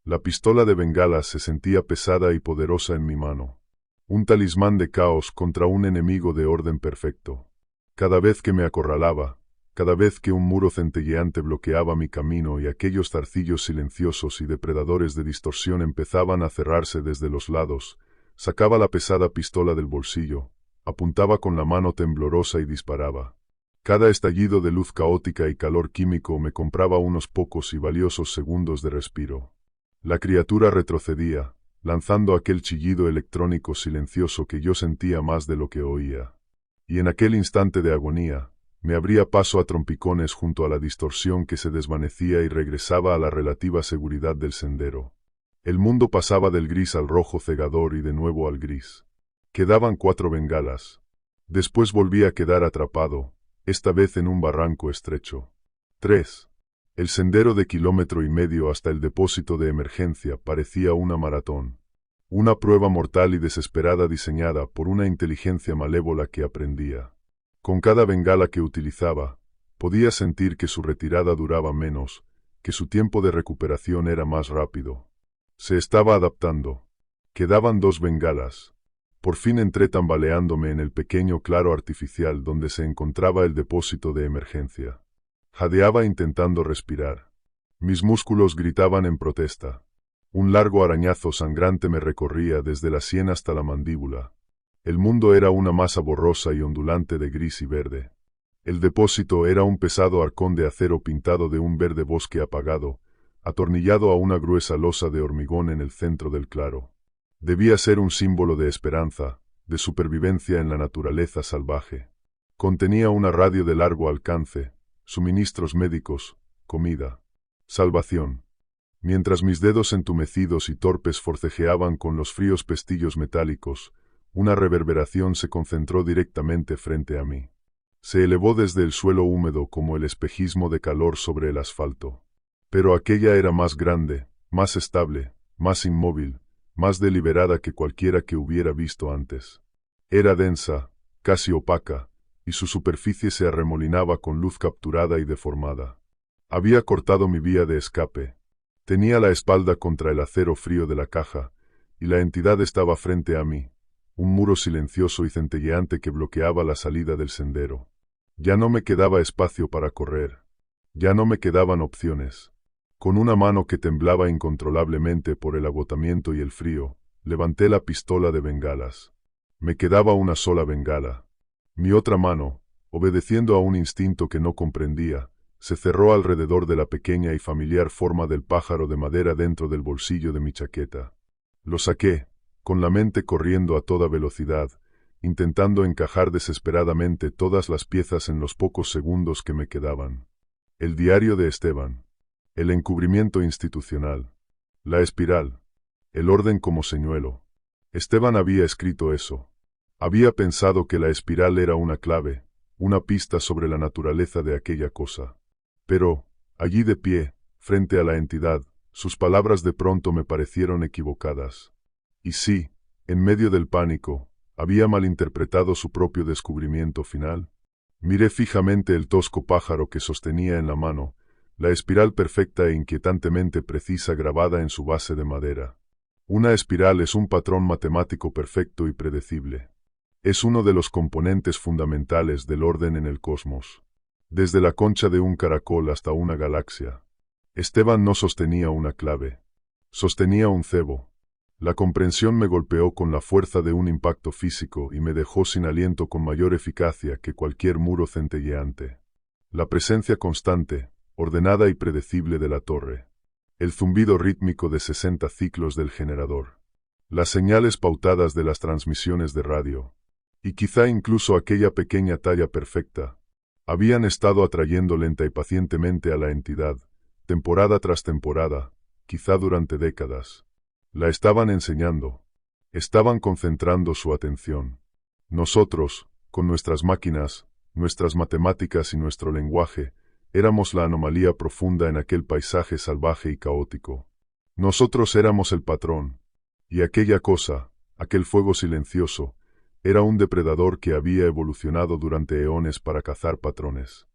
La pistola de bengalas se sentía pesada y poderosa en mi mano. Un talismán de caos contra un enemigo de orden perfecto. Cada vez que me acorralaba, cada vez que un muro centelleante bloqueaba mi camino y aquellos zarcillos silenciosos y depredadores de distorsión empezaban a cerrarse desde los lados, sacaba la pesada pistola del bolsillo, apuntaba con la mano temblorosa y disparaba. Cada estallido de luz caótica y calor químico me compraba unos pocos y valiosos segundos de respiro. La criatura retrocedía, lanzando aquel chillido electrónico silencioso que yo sentía más de lo que oía. Y en aquel instante de agonía, me abría paso a trompicones junto a la distorsión que se desvanecía y regresaba a la relativa seguridad del sendero. El mundo pasaba del gris al rojo cegador y de nuevo al gris. Quedaban 4 bengalas. Después volví a quedar atrapado, esta vez en un barranco estrecho. 3. El sendero de 1,5 kilómetros hasta el depósito de emergencia parecía una maratón. Una prueba mortal y desesperada diseñada por una inteligencia malévola que aprendía. Con cada bengala que utilizaba, podía sentir que su retirada duraba menos, que su tiempo de recuperación era más rápido. Se estaba adaptando. Quedaban 2 bengalas. Por fin entré tambaleándome en el pequeño claro artificial donde se encontraba el depósito de emergencia. Jadeaba intentando respirar. Mis músculos gritaban en protesta. Un largo arañazo sangrante me recorría desde la sien hasta la mandíbula. El mundo era una masa borrosa y ondulante de gris y verde. El depósito era un pesado arcón de acero pintado de un verde bosque apagado, atornillado a una gruesa losa de hormigón en el centro del claro. Debía ser un símbolo de esperanza, de supervivencia en la naturaleza salvaje. Contenía una radio de largo alcance, suministros médicos, comida, salvación. Mientras mis dedos entumecidos y torpes forcejeaban con los fríos pestillos metálicos, una reverberación se concentró directamente frente a mí. Se elevó desde el suelo húmedo como el espejismo de calor sobre el asfalto. Pero aquella era más grande, más estable, más inmóvil, más deliberada que cualquiera que hubiera visto antes. Era densa, casi opaca, y su superficie se arremolinaba con luz capturada y deformada. Había cortado mi vía de escape. Tenía la espalda contra el acero frío de la caja, y la entidad estaba frente a mí, un muro silencioso y centelleante que bloqueaba la salida del sendero. Ya no me quedaba espacio para correr. Ya no me quedaban opciones. Con una mano que temblaba incontrolablemente por el agotamiento y el frío, Levanté la pistola de bengalas. Me quedaba una sola bengala. Mi otra mano, obedeciendo a un instinto que no comprendía, se cerró alrededor de la pequeña y familiar forma del pájaro de madera dentro del bolsillo de mi chaqueta. Lo saqué, con la mente corriendo a toda velocidad, intentando encajar desesperadamente todas las piezas en los pocos segundos que me quedaban. El diario de Esteban. El encubrimiento institucional. La espiral. El orden como señuelo. Esteban había escrito eso. Había pensado que la espiral era una clave, una pista sobre la naturaleza de aquella cosa. Pero, allí de pie, frente a la entidad, sus palabras de pronto me parecieron equivocadas. Y sí, en medio del pánico, había malinterpretado su propio descubrimiento final. Miré fijamente el tosco pájaro que sostenía en la mano, la espiral perfecta e inquietantemente precisa grabada en su base de madera. Una espiral es un patrón matemático perfecto y predecible. Es uno de los componentes fundamentales del orden en el cosmos. Desde la concha de un caracol hasta una galaxia. Esteban no sostenía una clave. Sostenía un cebo. La comprensión me golpeó con la fuerza de un impacto físico y me dejó sin aliento con mayor eficacia que cualquier muro centelleante. La presencia constante, ordenada y predecible de la torre. El zumbido rítmico de 60 ciclos del generador. Las señales pautadas de las transmisiones de radio. Y quizá incluso aquella pequeña talla perfecta. Habían estado atrayendo lenta y pacientemente a la entidad, temporada tras temporada, quizá durante décadas. La estaban enseñando. Estaban concentrando su atención. Nosotros, con nuestras máquinas, nuestras matemáticas y nuestro lenguaje, éramos la anomalía profunda en aquel paisaje salvaje y caótico. Nosotros éramos el patrón. Y aquella cosa, aquel fuego silencioso, era un depredador que había evolucionado durante eones para cazar patrones.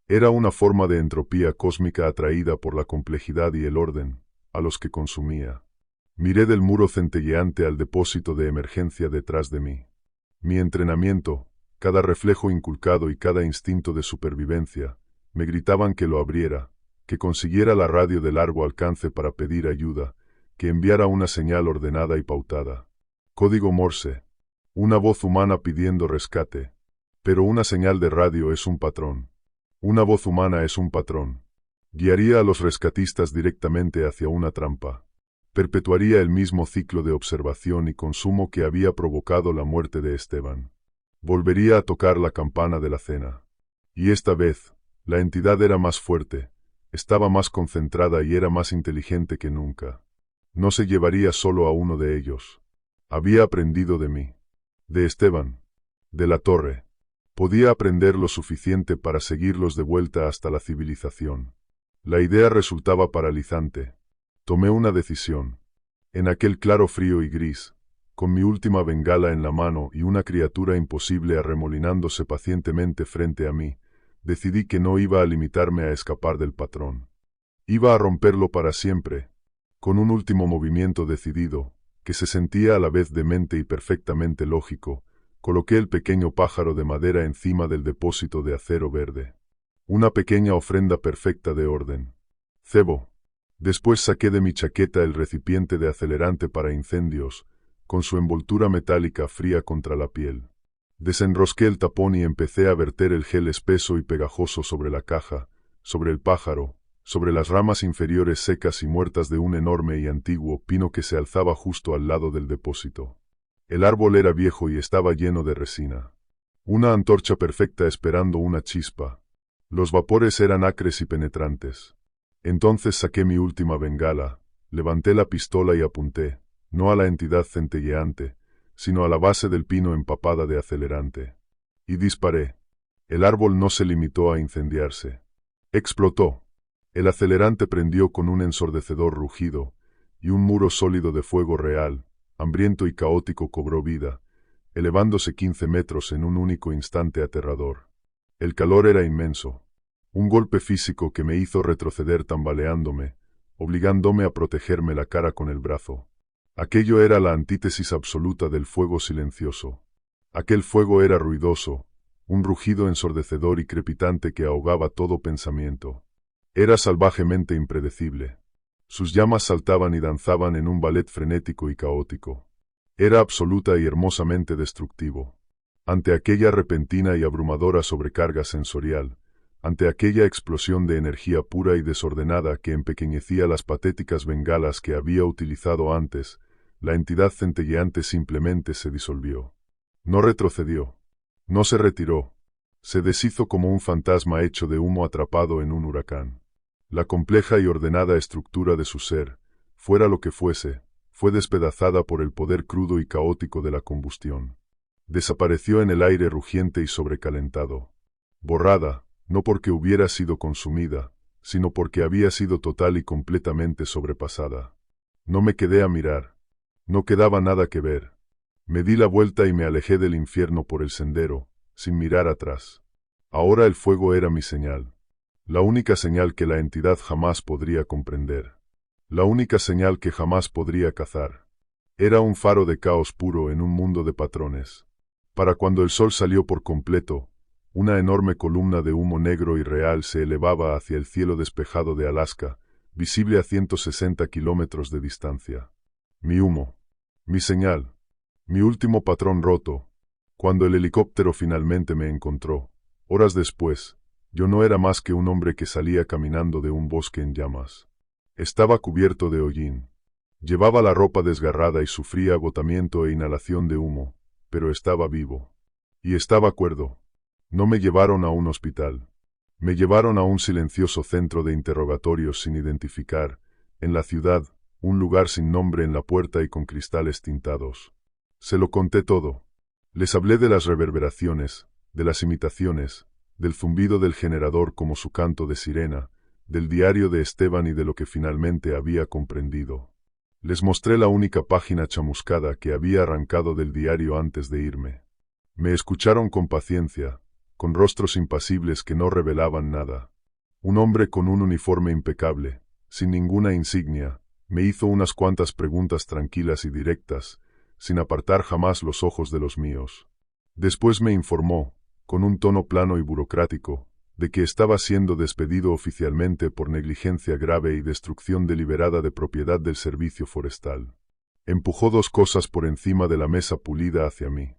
Era una forma de entropía cósmica atraída por la complejidad y el orden, a los que consumía. Miré del muro centelleante al depósito de emergencia detrás de mí. Mi entrenamiento, cada reflejo inculcado y cada instinto de supervivencia, me gritaban que lo abriera, que consiguiera la radio de largo alcance para pedir ayuda, que enviara una señal ordenada y pautada. Código Morse. Una voz humana pidiendo rescate. Pero una señal de radio es un patrón. Una voz humana es un patrón. Guiaría a los rescatistas directamente hacia una trampa. Perpetuaría el mismo ciclo de observación y consumo que había provocado la muerte de Esteban. Volvería a tocar la campana de la cena. Y esta vez, la entidad era más fuerte, estaba más concentrada y era más inteligente que nunca. No se llevaría solo a uno de ellos. Había aprendido de mí. De Esteban. De la torre. Podía aprender lo suficiente para seguirlos de vuelta hasta la civilización. La idea resultaba paralizante. Tomé una decisión. En aquel claro frío y gris, con mi última bengala en la mano y una criatura imposible arremolinándose pacientemente frente a mí, decidí que no iba a limitarme a escapar del patrón. Iba a romperlo para siempre, con un último movimiento decidido, que se sentía a la vez demente y perfectamente lógico. Coloqué el pequeño pájaro de madera encima del depósito de acero verde. Una pequeña ofrenda perfecta de orden. Cebo. Después saqué de mi chaqueta el recipiente de acelerante para incendios, con su envoltura metálica fría contra la piel. Desenrosqué el tapón y empecé a verter el gel espeso y pegajoso sobre la caja, sobre el pájaro, sobre las ramas inferiores secas y muertas de un enorme y antiguo pino que se alzaba justo al lado del depósito. El árbol era viejo y estaba lleno de resina. Una antorcha perfecta esperando una chispa. Los vapores eran acres y penetrantes. Entonces saqué mi última bengala, levanté la pistola y apunté, no a la entidad centelleante, sino a la base del pino empapada de acelerante. Y disparé. El árbol no se limitó a incendiarse. Explotó. El acelerante prendió con un ensordecedor rugido, y un muro sólido de fuego real, hambriento y caótico cobró vida, elevándose 15 metros en un único instante aterrador. El calor era inmenso. Un golpe físico que me hizo retroceder tambaleándome, obligándome a protegerme la cara con el brazo. Aquello era la antítesis absoluta del fuego silencioso. Aquel fuego era ruidoso, un rugido ensordecedor y crepitante que ahogaba todo pensamiento. Era salvajemente impredecible. Sus llamas saltaban y danzaban en un ballet frenético y caótico. Era absoluta y hermosamente destructivo. Ante aquella repentina y abrumadora sobrecarga sensorial, ante aquella explosión de energía pura y desordenada que empequeñecía las patéticas bengalas que había utilizado antes, la entidad centelleante simplemente se disolvió. No retrocedió. No se retiró. Se deshizo como un fantasma hecho de humo atrapado en un huracán. La compleja y ordenada estructura de su ser, fuera lo que fuese, fue despedazada por el poder crudo y caótico de la combustión. Desapareció en el aire rugiente y sobrecalentado. Borrada, no porque hubiera sido consumida, sino porque había sido total y completamente sobrepasada. No me quedé a mirar. No quedaba nada que ver. Me di la vuelta y me alejé del infierno por el sendero, sin mirar atrás. Ahora el fuego era mi señal. La única señal que la entidad jamás podría comprender. La única señal que jamás podría cazar. Era un faro de caos puro en un mundo de patrones. Para cuando el sol salió por completo, una enorme columna de humo negro y real se elevaba hacia el cielo despejado de Alaska, visible a 160 kilómetros de distancia. Mi humo. Mi señal. Mi último patrón roto. Cuando el helicóptero finalmente me encontró, horas después, yo no era más que un hombre que salía caminando de un bosque en llamas. Estaba cubierto de hollín. Llevaba la ropa desgarrada y sufría agotamiento e inhalación de humo, pero estaba vivo. Y estaba cuerdo. No me llevaron a un hospital. Me llevaron a un silencioso centro de interrogatorios sin identificar, en la ciudad, un lugar sin nombre en la puerta y con cristales tintados. Se lo conté todo. Les hablé de las reverberaciones, de las imitaciones, del zumbido del generador como su canto de sirena, del diario de Esteban y de lo que finalmente había comprendido. Les mostré la única página chamuscada que había arrancado del diario antes de irme. Me escucharon con paciencia, con rostros impasibles que no revelaban nada. Un hombre con un uniforme impecable, sin ninguna insignia, me hizo unas cuantas preguntas tranquilas y directas, sin apartar jamás los ojos de los míos. Después me informó, con un tono plano y burocrático, de que estaba siendo despedido oficialmente por negligencia grave y destrucción deliberada de propiedad del servicio forestal. Empujó dos cosas por encima de la mesa pulida hacia mí.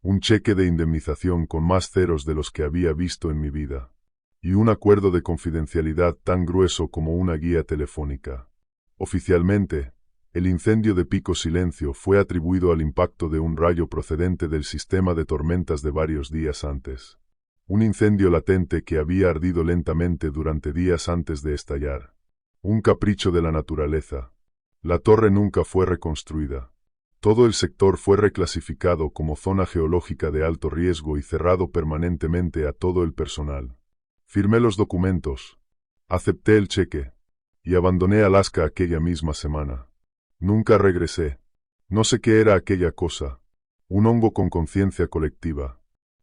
Un cheque de indemnización con más ceros de los que había visto en mi vida. Y un acuerdo de confidencialidad tan grueso como una guía telefónica. Oficialmente, el incendio de Pico Silencio fue atribuido al impacto de un rayo procedente del sistema de tormentas de varios días antes. Un incendio latente que había ardido lentamente durante días antes de estallar. Un capricho de la naturaleza. La torre nunca fue reconstruida. Todo el sector fue reclasificado como zona geológica de alto riesgo y cerrado permanentemente a todo el personal. Firmé los documentos. Acepté el cheque. Y abandoné Alaska aquella misma semana. Nunca regresé. No sé qué era aquella cosa. Un hongo con conciencia colectiva.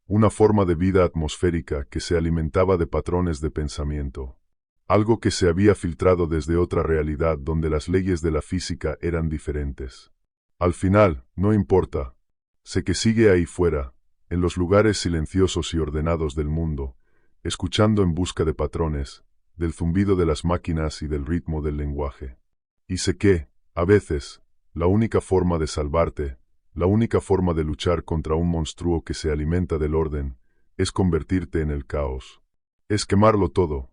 Una forma de vida atmosférica que se alimentaba de patrones de pensamiento. Algo que se había filtrado desde otra realidad donde las leyes de la física eran diferentes. Al final, no importa. Sé que sigue ahí fuera, en los lugares silenciosos y ordenados del mundo, escuchando en busca de patrones, del zumbido de las máquinas y del ritmo del lenguaje. Y sé que, a veces, la única forma de salvarte, la única forma de luchar contra un monstruo que se alimenta del orden, es convertirte en el caos. Es quemarlo todo.